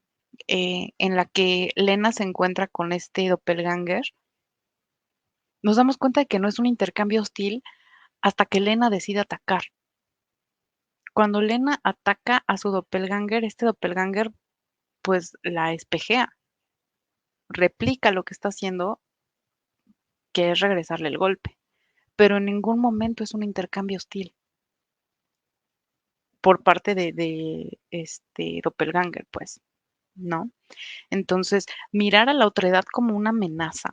C: en la que Lena se encuentra con este doppelganger, nos damos cuenta de que no es un intercambio hostil hasta que Lena decide atacar. Cuando Lena ataca a su doppelganger, este doppelganger pues la espejea, replica lo que está haciendo que es regresarle el golpe, pero en ningún momento es un intercambio hostil por parte de este doppelganger, pues, ¿no? Entonces, mirar a la otredad como una amenaza,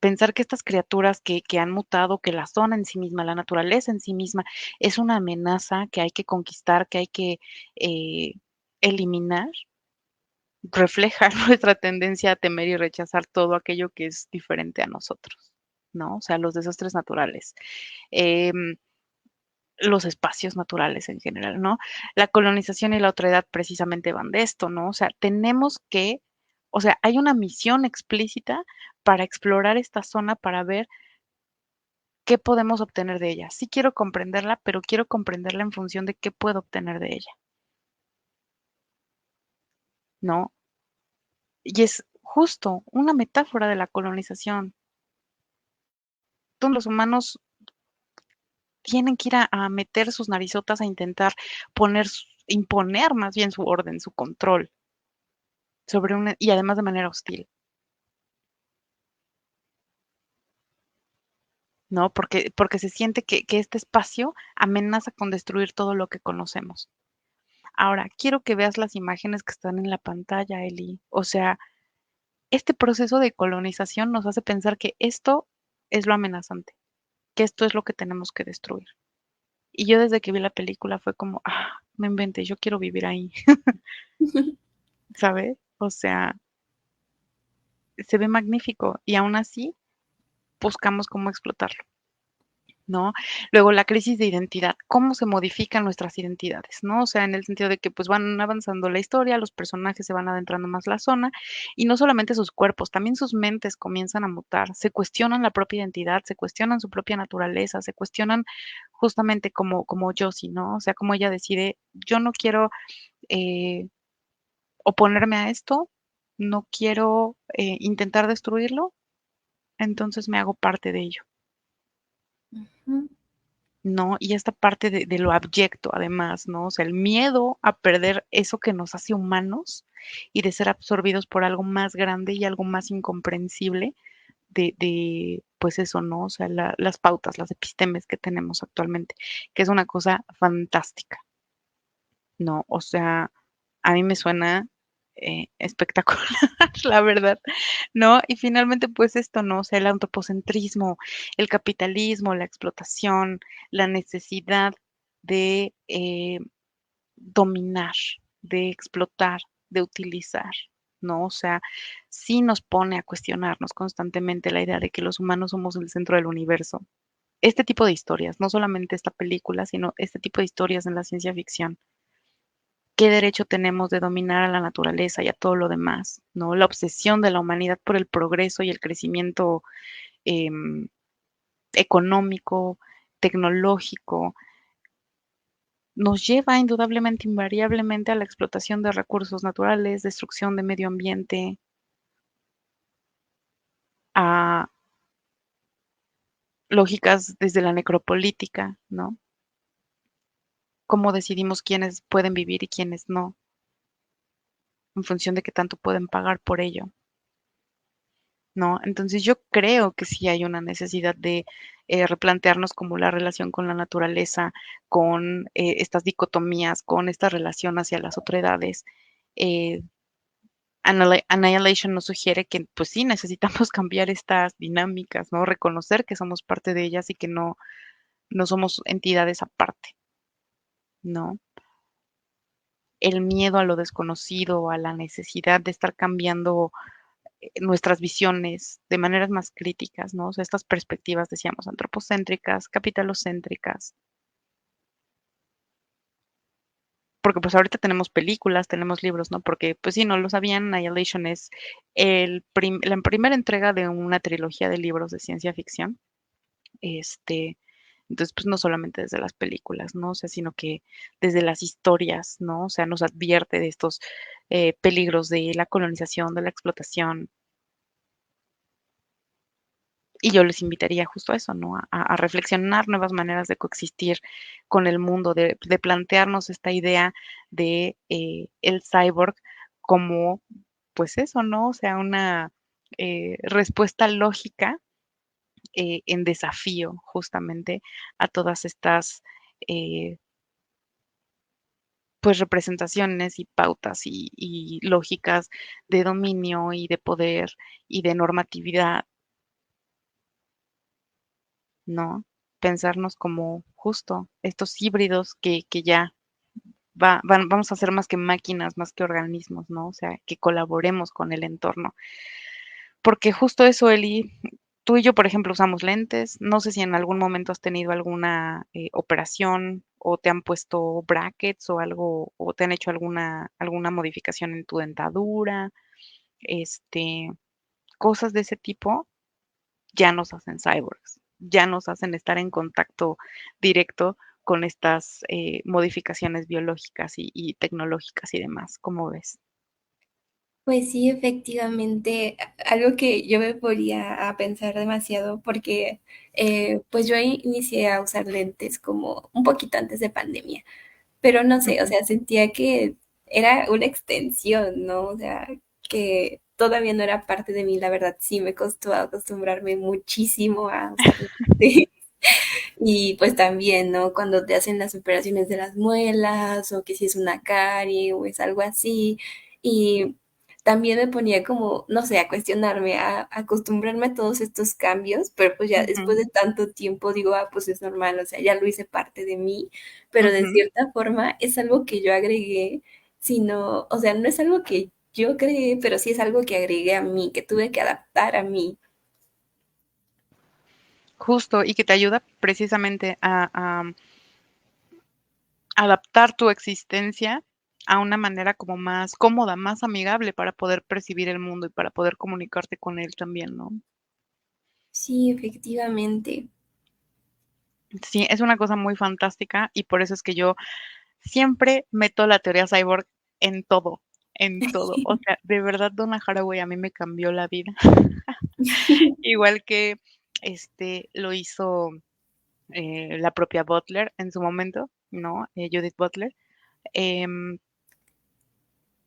C: pensar que estas criaturas que han mutado, que la zona en sí misma, la naturaleza en sí misma, es una amenaza que hay que conquistar, que hay que eh, eliminar, refleja nuestra tendencia a temer y rechazar todo aquello que es diferente a nosotros, ¿no? O sea, los desastres naturales. Em, los espacios naturales en general, ¿no? La colonización y la otredad precisamente van de esto, ¿no? O sea, tenemos que, o sea, hay una misión explícita para explorar esta zona, para ver qué podemos obtener de ella. Sí quiero comprenderla, pero quiero comprenderla en función de qué puedo obtener de ella, ¿no? Y es justo una metáfora de la colonización. Todos los humanos tienen que ir a meter sus narizotas a intentar imponer más bien su orden, su control sobre una, y además de manera hostil, ¿no? Porque se siente que este espacio amenaza con destruir todo lo que conocemos. Ahora, quiero que veas las imágenes que están en la pantalla, Eli. O sea, este proceso de colonización nos hace pensar que esto es lo amenazante, que esto es lo que tenemos que destruir. Y yo desde que vi la película fue como, me inventé, yo quiero vivir ahí, ¿sabes? O sea, se ve magnífico y aún así buscamos cómo explotarlo. ¿No? Luego la crisis de identidad, cómo se modifican nuestras identidades, ¿no? O sea, en el sentido de que pues van avanzando la historia, los personajes se van adentrando más la zona y no solamente sus cuerpos, también sus mentes comienzan a mutar, se cuestionan la propia identidad, se cuestionan su propia naturaleza, se cuestionan justamente como Josie, ¿no? O sea, como ella decide, yo no quiero eh, oponerme a esto, no quiero intentar destruirlo, entonces me hago parte de ello.
A: Ujú.
C: ¿No? Y esta parte de lo abyecto, además, ¿no? O sea, el miedo a perder eso que nos hace humanos y de ser absorbidos por algo más grande y algo más incomprensible pues eso, ¿no? O sea, las pautas, las epistemes que tenemos actualmente, que es una cosa fantástica, ¿no? O sea, a mí me suena espectacular, la verdad, ¿no? Y finalmente, pues esto, ¿no? O sea, el antropocentrismo, el capitalismo, la explotación, la necesidad de dominar, de explotar, de utilizar, ¿no? O sea, sí nos pone a cuestionarnos constantemente la idea de que los humanos somos el centro del universo. Este tipo de historias, no solamente esta película, sino este tipo de historias en la ciencia ficción. ¿Qué derecho tenemos de dominar a la naturaleza y a todo lo demás? ¿No? La obsesión de la humanidad por el progreso y el crecimiento em, económico, tecnológico, nos lleva indudablemente, invariablemente a la explotación de recursos naturales, destrucción de medio ambiente, a lógicas desde la necropolítica, ¿no? Cómo decidimos quiénes pueden vivir y quiénes no, en función de qué tanto pueden pagar por ello. ¿No? Entonces yo creo que sí hay una necesidad de replantearnos como la relación con la naturaleza, con estas dicotomías, con esta relación hacia las otredades. Eh, Annihilation nos sugiere que pues sí necesitamos cambiar estas dinámicas, ¿no? Reconocer que somos parte de ellas y que no somos entidades aparte, ¿no? El miedo a lo desconocido, a la necesidad de estar cambiando nuestras visiones de maneras más críticas, ¿no? O sea, estas perspectivas, decíamos, antropocéntricas, capitalocéntricas, porque pues ahorita tenemos películas, tenemos libros, ¿no? Porque pues si no lo sabían, Annihilation es la primera entrega de una trilogía de libros de ciencia ficción. Este, entonces, pues no solamente desde las películas, ¿no? O sea, sino que desde las historias, ¿no? O sea, nos advierte de estos peligros de la colonización, de la explotación. Y yo les invitaría justo a eso, ¿no? A reflexionar nuevas maneras de coexistir con el mundo, de plantearnos esta idea de el cyborg como, pues eso, ¿no? O sea, una respuesta lógica en desafío justamente a todas estas pues representaciones y pautas y lógicas de dominio y de poder y de normatividad, ¿no? Pensarnos como justo estos híbridos que ya vamos a ser más que máquinas, más que organismos, ¿no? O sea, que colaboremos con el entorno. Porque justo eso, Eli, tú y yo, por ejemplo, usamos lentes. No sé si en algún momento has tenido alguna operación o te han puesto brackets o algo, o te han hecho alguna modificación en tu dentadura, este, cosas de ese tipo, ya nos hacen cyborgs, ya nos hacen estar en contacto directo con estas modificaciones biológicas y tecnológicas y demás. ¿Cómo ves?
A: Pues sí, efectivamente, algo que yo me ponía a pensar demasiado porque pues yo inicié a usar lentes como un poquito antes de pandemia, pero no sé, o
C: Ujú,
A: sea, sentía que era una extensión, ¿no? O sea, que todavía no era parte de mí, la verdad sí me costó acostumbrarme muchísimo a usar lentes. Y pues también, ¿no? Cuando te hacen las operaciones de las muelas o que si es una carie o es algo así. Y también me ponía como, no sé, a cuestionarme, a acostumbrarme a todos estos cambios, pero pues ya después
C: ujú,
A: de tanto tiempo digo, ah, pues es normal, o sea, ya lo hice parte de mí, pero de
C: ujú.
A: cierta forma es algo que yo agregué, sino, o sea, no es algo que yo creé, pero sí es algo que agregué a mí, que tuve que adaptar a mí.
C: Justo, y que te ayuda precisamente a adaptar tu existencia a una manera como más cómoda, más amigable para poder percibir el mundo y para poder comunicarte con él también, ¿no?
A: Sí, efectivamente.
C: Sí, es una cosa muy fantástica y por eso es que yo siempre meto la teoría cyborg en todo, en todo. O sea, de verdad, Donna Haraway a mí me cambió la vida. Igual que lo hizo la propia Butler en su momento, ¿no? Judith Butler. Em,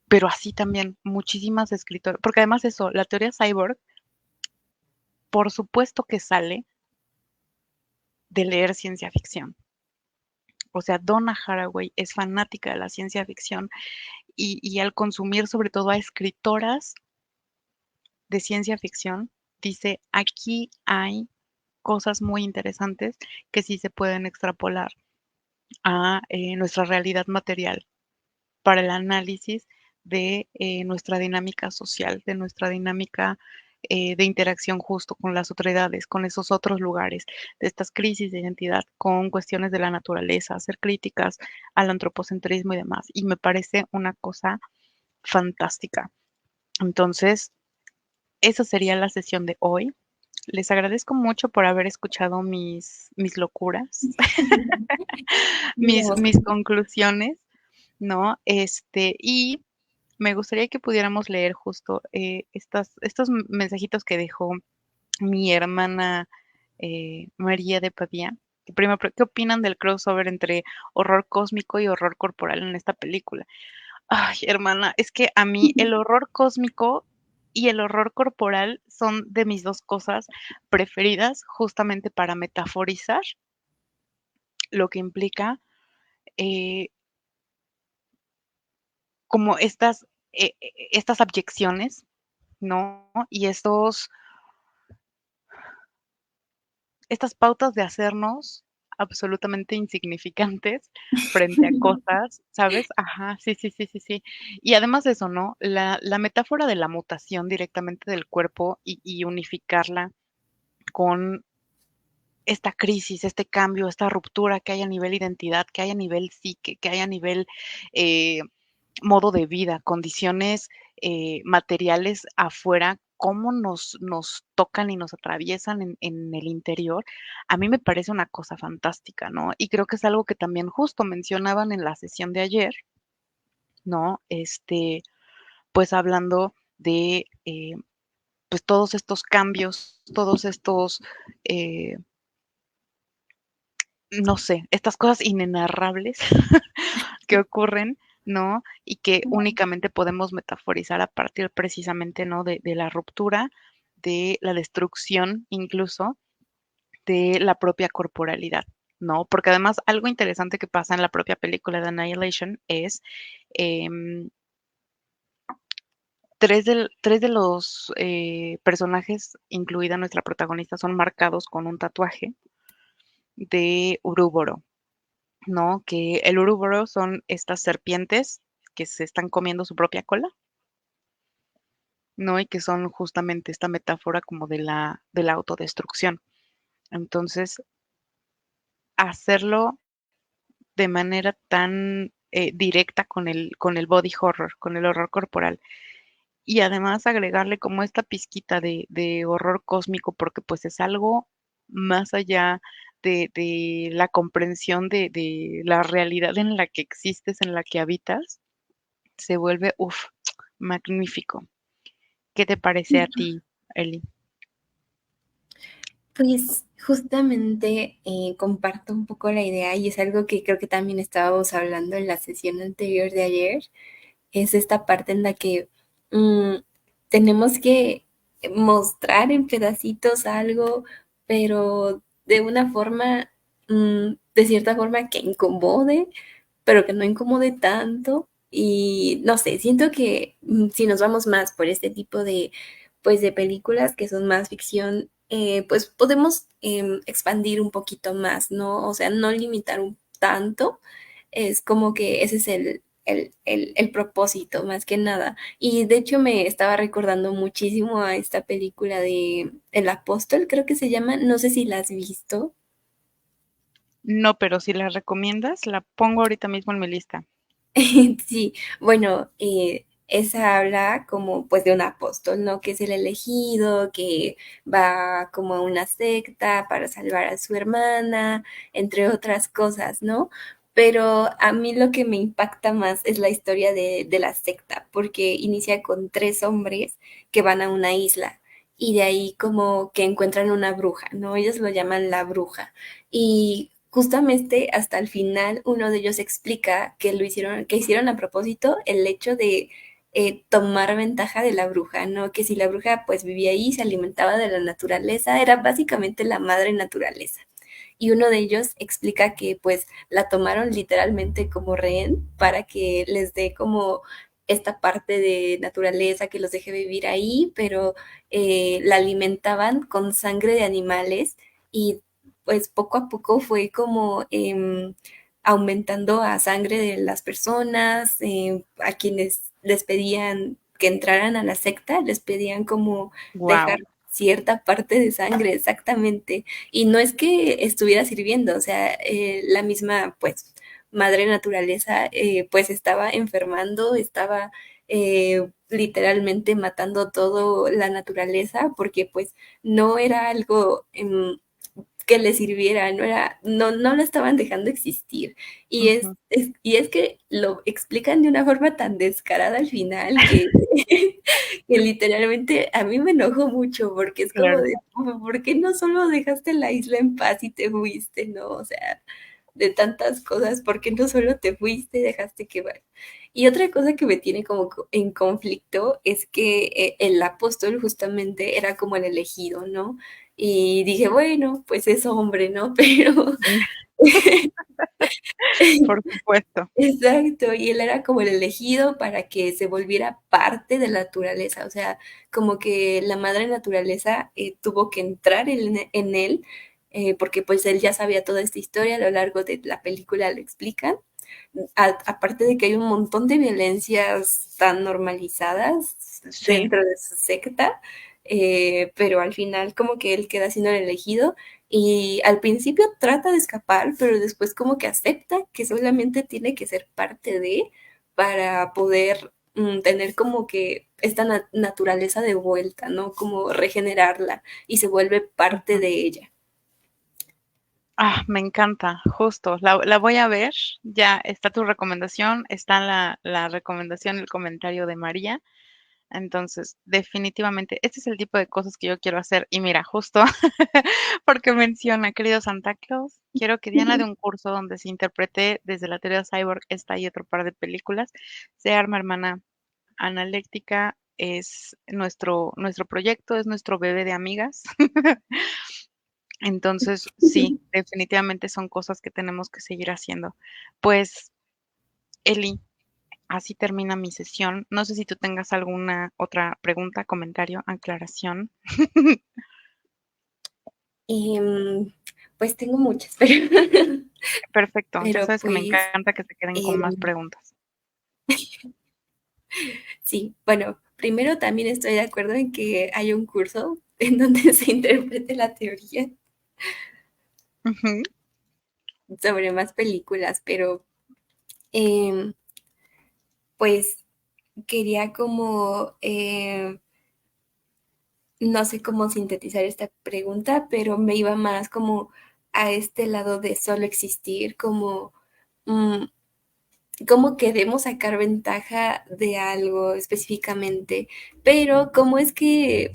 C: pero así también muchísimas escritoras, porque además eso, la teoría cyborg, por supuesto que sale de leer ciencia ficción. O sea, Donna Haraway es fanática de la ciencia ficción y al consumir sobre todo a escritoras de ciencia ficción, dice, aquí hay cosas muy interesantes que sí se pueden extrapolar a nuestra realidad material para el análisis de nuestra dinámica social, de nuestra dinámica de interacción justo con las otredades, con esos otros lugares, de estas crisis de identidad, con cuestiones de la naturaleza, hacer críticas al antropocentrismo y demás. Y me parece una cosa fantástica. Entonces, esa sería la sesión de hoy. Les agradezco mucho por haber escuchado mis locuras,
A: Digamos,
C: mis conclusiones, ¿no? Y me gustaría que pudiéramos leer justo estos mensajitos que dejó mi hermana María de Padilla. Que primero, ¿qué opinan del crossover entre horror cósmico y horror corporal en esta película? Ay, hermana, es que a mí el horror cósmico y el horror corporal son de mis dos cosas preferidas, justamente para metaforizar lo que implica eh, como estas abyecciones, ¿no? Y estas pautas de hacernos absolutamente insignificantes frente a cosas, ¿sabes? Ajá, sí, sí, sí, sí, sí. Y además de eso, ¿no? La metáfora de la mutación directamente del cuerpo y unificarla con esta crisis, este cambio, esta ruptura que hay a nivel identidad, que hay a nivel psique, que hay a nivel eh, modo de vida, condiciones materiales afuera, cómo nos tocan y nos atraviesan en el interior, a mí me parece una cosa fantástica, ¿no? Y creo que es algo que también justo mencionaban en la sesión de ayer, ¿no? Pues hablando de pues todos estos cambios, todos estos, eh, no sé, estas cosas inenarrables que ocurren, ¿no? Y que únicamente podemos metaforizar a partir precisamente, ¿no? De la ruptura, de la destrucción incluso, de la propia corporalidad, ¿no? Porque además algo interesante que pasa en la propia película de Annihilation es em, tres de los personajes, incluida nuestra protagonista, son marcados con un tatuaje de Uruboro, ¿no? Que el Uruboro son estas serpientes que se están comiendo su propia cola, ¿no? Y que son justamente esta metáfora como de la autodestrucción. Entonces, hacerlo de manera tan directa con el body horror, con el horror corporal, y además agregarle como esta pizquita de horror cósmico, porque pues es algo más allá de la comprensión de la realidad en la que existes, en la que habitas, se vuelve, uff, magnífico. ¿Qué te parece a ti, Eli?
A: Pues justamente comparto un poco la idea y es algo que creo que también estábamos hablando en la sesión anterior de ayer, es esta parte en la que mm, tenemos que mostrar en pedacitos algo, pero de una forma, de cierta forma que incomode, pero que no incomode tanto. Y no sé, siento que si nos vamos más por este tipo de, pues, de películas que son más ficción, pues podemos expandir un poquito más, ¿no? O sea, no limitar tanto. Es como que ese es el propósito, más que nada. Y de hecho me estaba recordando muchísimo a esta película de El Apóstol, creo que se llama, no sé si la has visto.
C: No, pero si la recomiendas, la pongo ahorita mismo en mi lista.
A: Sí, bueno, esa habla como pues de un apóstol, ¿no? Que es el elegido, que va como a una secta para salvar a su hermana, entre otras cosas, ¿no? Pero a mí lo que me impacta más es la historia de la secta, porque inicia con tres hombres que van a una isla y de ahí como que encuentran una bruja, ¿no? Ellos lo llaman la bruja. Y justamente hasta el final uno de ellos explica que lo hicieron, que hicieron a propósito el hecho de tomar ventaja de la bruja, ¿no? Que si la bruja pues vivía ahí, se alimentaba de la naturaleza, era básicamente la madre naturaleza. Y uno de ellos explica que pues la tomaron literalmente como rehén para que les dé como esta parte de naturaleza que los deje vivir ahí, pero la alimentaban con sangre de animales y pues poco a poco fue como aumentando a sangre de las personas, a quienes les pedían que entraran a la secta, les pedían como dejar
C: Wow.
A: cierta parte de sangre, exactamente. Y no es que estuviera sirviendo, o sea, la misma, pues, madre naturaleza, pues estaba enfermando, estaba literalmente matando todo la naturaleza, porque pues no era algo que le sirviera, no lo estaban dejando existir. Y es que lo explican de una forma tan descarada al final que, que literalmente a mí me enojó mucho porque es como
C: Claro.
A: de, ¿por qué no solo dejaste la isla en paz y te fuiste, no? O sea, de tantas cosas, ¿por qué no solo te fuiste y dejaste que vaya? Y otra cosa que me tiene como en conflicto es que el apóstol justamente era como el elegido, ¿no? Y dije, bueno, pues es hombre, ¿no? Pero
C: Por supuesto.
A: exacto, y él era como el elegido para que se volviera parte de la naturaleza, o sea, como que la madre naturaleza tuvo que entrar en él, porque pues él ya sabía toda esta historia, a lo largo de la película lo explican, aparte de que hay un montón de violencias tan normalizadas
C: Sí.
A: dentro de su secta, pero al final como que él queda siendo el elegido y al principio trata de escapar, pero después como que acepta que solamente tiene que ser parte de para poder tener como que esta naturaleza de vuelta, ¿no? Como regenerarla y se vuelve parte
C: Ujú.
A: de ella.
C: Ah, me encanta, justo. La voy a ver. Ya está tu recomendación, está la recomendación, el comentario de María. Entonces, definitivamente, este es el tipo de cosas que yo quiero hacer. Y mira, justo porque menciona, querido Santa Claus, quiero que Diana de un curso donde se interprete desde la teoría cyborg esta y otro par de películas. Se arma, hermana. Analéctica es nuestro proyecto, es nuestro bebé de amigas. Entonces, sí, definitivamente son cosas que tenemos que seguir haciendo. Pues, Eli, así termina mi sesión. No sé si tú tengas alguna otra pregunta, comentario, aclaración.
A: Em, pues tengo muchas, pero,
C: Perfecto, ya
A: pero
C: sabes que me
A: pues
C: encanta que se queden con más
A: em,
C: preguntas.
A: sí, bueno, primero también estoy de acuerdo en que hay un curso en donde se interprete la teoría
C: Ujú,
A: sobre más películas, pero em, pues quería como, no sé cómo sintetizar esta pregunta, pero me iba más como a este lado de solo existir, como mm, cómo queremos sacar ventaja de algo específicamente, pero cómo es que,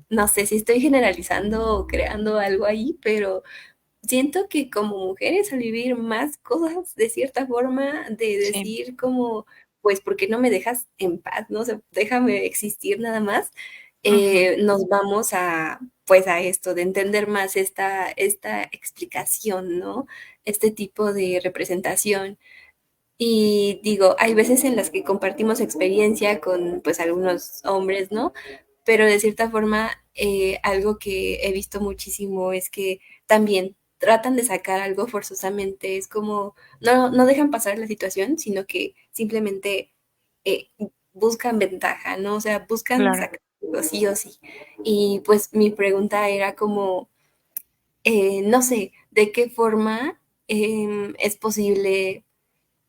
A: no sé si estoy generalizando o creando algo ahí, pero siento que como mujeres al vivir más cosas de cierta forma, de
C: sí,
A: decir como, pues, ¿por qué no me dejas en paz? No sé, déjame existir nada más.
C: ujú,
A: Nos vamos a, pues, a esto, de entender más esta explicación, ¿no? Este tipo de representación. Y digo, hay veces en las que compartimos experiencia con pues algunos hombres, ¿no? Pero de cierta forma, algo que he visto muchísimo es que también tratan de sacar algo forzosamente, es como, no dejan pasar la situación, sino que simplemente eh, buscan ventaja, ¿no? O sea, buscan
C: claro.
A: sacar algo sí o sí. Y pues mi pregunta era como, no sé, ¿de qué forma es posible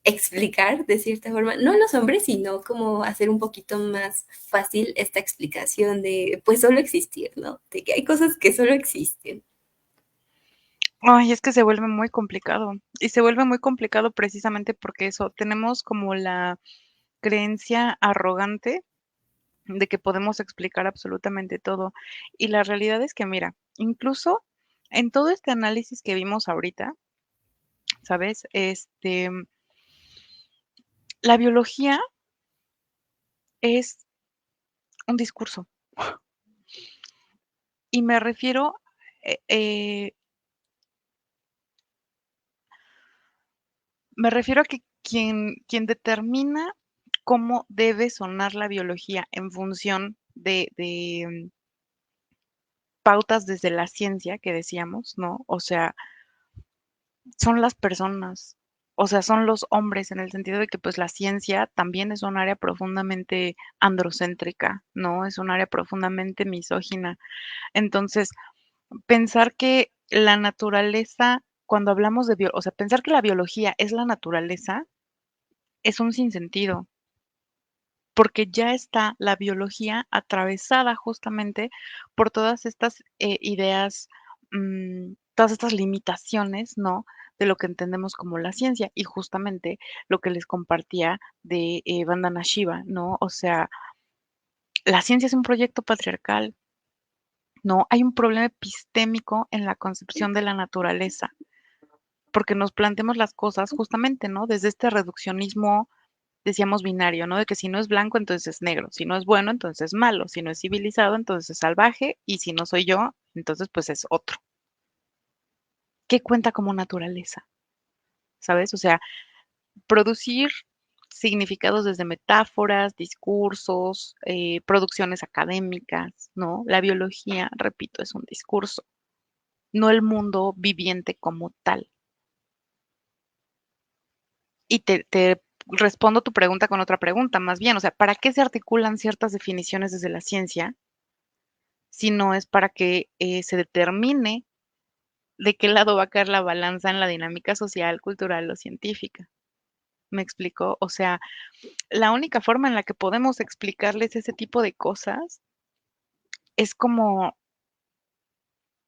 A: explicar de cierta forma, no los hombres, sino como hacer un poquito más fácil esta explicación de, pues solo existir, ¿no? De que hay cosas que solo existen.
C: Ay, es que se vuelve muy complicado. Y se vuelve muy complicado precisamente porque eso, tenemos como la creencia arrogante de que podemos explicar absolutamente todo. Y la realidad es que, mira, incluso en todo este análisis que vimos ahorita, ¿sabes? La biología es un discurso. Y me refiero, eh, eh, me refiero a que quien determina cómo debe sonar la biología en función de pautas desde la ciencia que decíamos, ¿no? O sea, son las personas, o sea, son los hombres en el sentido de que pues la ciencia también es un área profundamente androcéntrica, ¿no? Es un área profundamente misógina. Entonces, pensar que la naturaleza, cuando hablamos de o sea, pensar que la biología es la naturaleza es un sinsentido, porque ya está la biología atravesada justamente por todas estas ideas, todas estas limitaciones, ¿no? De lo que entendemos como la ciencia y justamente lo que les compartía de Vandana Shiva, ¿no? O sea, la ciencia es un proyecto patriarcal, ¿no? Hay un problema epistémico en la concepción de la naturaleza, porque nos planteamos las cosas justamente, ¿no? Desde este reduccionismo decíamos binario, ¿no? De que si no es blanco, entonces es negro, si no es bueno, entonces es malo, si no es civilizado, entonces es salvaje, y si no soy yo, entonces pues es otro. ¿Qué cuenta como naturaleza? ¿Sabes? O sea, producir significados desde metáforas, discursos, producciones académicas, ¿no? La biología, repito, es un discurso, no el mundo viviente como tal. Y te respondo tu pregunta con otra pregunta, más bien, o sea, ¿para qué se articulan ciertas definiciones desde la ciencia si no es para que se determine de qué lado va a caer la balanza en la dinámica social, cultural o científica? ¿Me explico? O sea, la única forma en la que podemos explicarles ese tipo de cosas es como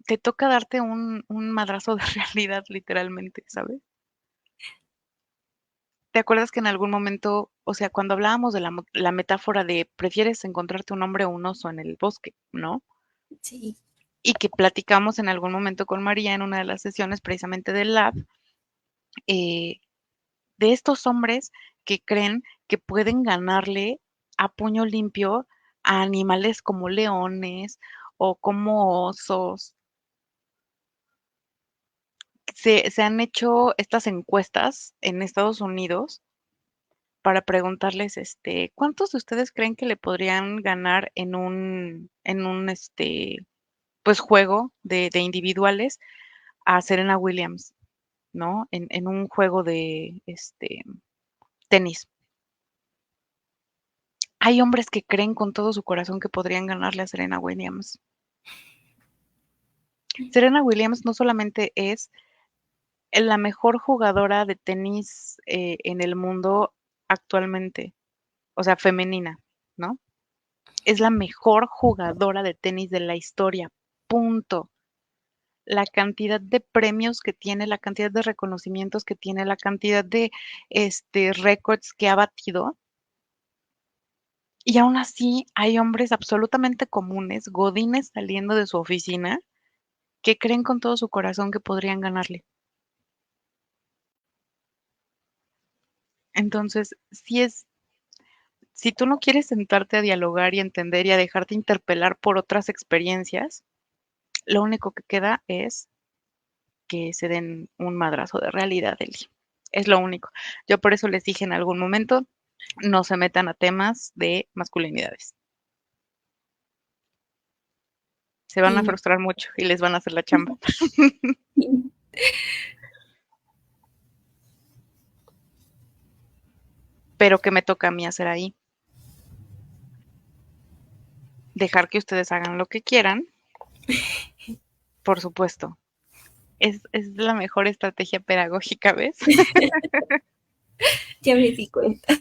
C: te toca darte un madrazo de realidad, literalmente, ¿sabes? ¿Te acuerdas que en algún momento, o sea, cuando hablábamos de la metáfora de prefieres encontrarte un hombre o un oso en el bosque, ¿no?
A: Sí,
C: Y que platicamos en algún momento con María en una de las sesiones precisamente del lab, eh, de estos hombres que creen que pueden ganarle a puño limpio a animales como leones o como osos, se han hecho estas encuestas en Estados Unidos para preguntarles, ¿cuántos de ustedes creen que le podrían ganar en un pues juego de individuales a Serena Williams, ¿no? En un juego de tenis. Hay hombres que creen con todo su corazón que podrían ganarle a Serena Williams. Serena Williams no solamente es la mejor jugadora de tenis en el mundo actualmente, o sea, femenina, ¿no? Es la mejor jugadora de tenis de la historia, punto. La cantidad de premios que tiene, la cantidad de reconocimientos que tiene, la cantidad de récords que ha batido. Y aún así hay hombres absolutamente comunes, godines saliendo de su oficina, que creen con todo su corazón que podrían ganarle. Entonces, si tú no quieres sentarte a dialogar y entender y a dejarte interpelar por otras experiencias, lo único que queda es que se den un madrazo de realidad, Eli. Es lo único. Yo por eso les dije en algún momento, no se metan a temas de masculinidades. Se van a
A: Sí.
C: frustrar mucho y les van a hacer la chamba. Pero ¿qué me toca a mí hacer ahí? Dejar que ustedes hagan lo que quieran, por supuesto. Es la mejor estrategia pedagógica, ¿ves?
A: Ya me di cuenta.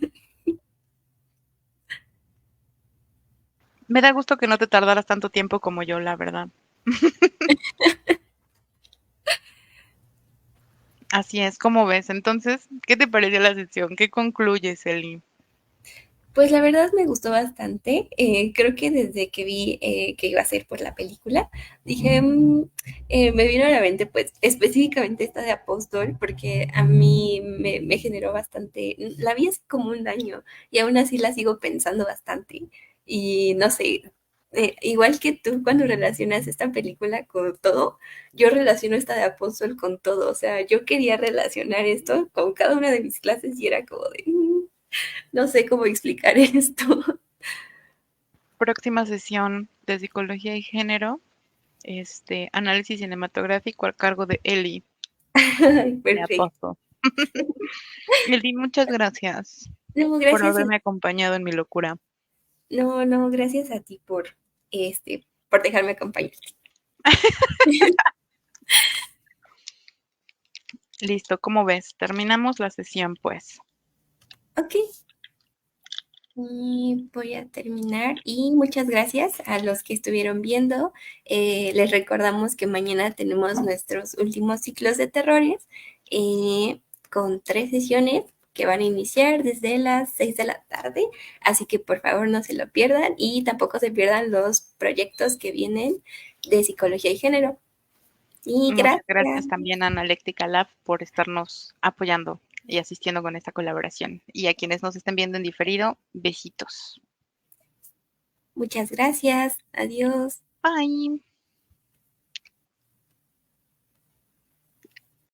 C: Me da gusto que no te tardaras tanto tiempo como yo, la verdad. Así es, como ves. Entonces, ¿qué te pareció la sesión? ¿Qué concluyes, Eli?
A: Pues la verdad me gustó bastante. Creo que desde que vi que iba a ser por la película, dije, me vino a la mente pues específicamente esta de Apóstol, porque a mí me generó bastante, la vi hace como un año y aún así la sigo pensando bastante. Y no sé, igual que tú cuando relacionas esta película con todo, yo relaciono esta de Apóstol con todo. O sea, yo quería relacionar esto con cada una de mis clases y era como de... no sé cómo explicar esto.
C: Próxima sesión de psicología y género, análisis cinematográfico a cargo de Eli, de
A: Perfecto.
C: Aposto. Eli, muchas gracias
A: No,
C: por
A: gracias a,
C: haberme acompañado en mi locura.
A: no, no, gracias a ti por dejarme acompañarte.
C: Listo, ¿cómo ves? Terminamos la sesión, pues.
A: Ok. Y voy a terminar y muchas gracias a los que estuvieron viendo. Les recordamos que mañana tenemos nuestros últimos ciclos de terrores eh, con 3 sesiones que van a iniciar desde las 6 de la tarde. Así que por favor no se lo pierdan y tampoco se pierdan los proyectos que vienen de psicología y género. Y
C: Muchas
A: gracias.
C: gracias también a Analéctica Lab por estarnos apoyando y asistiendo con esta colaboración. Y a quienes nos estén viendo en diferido, besitos.
A: Muchas gracias. Adiós.
C: Bye.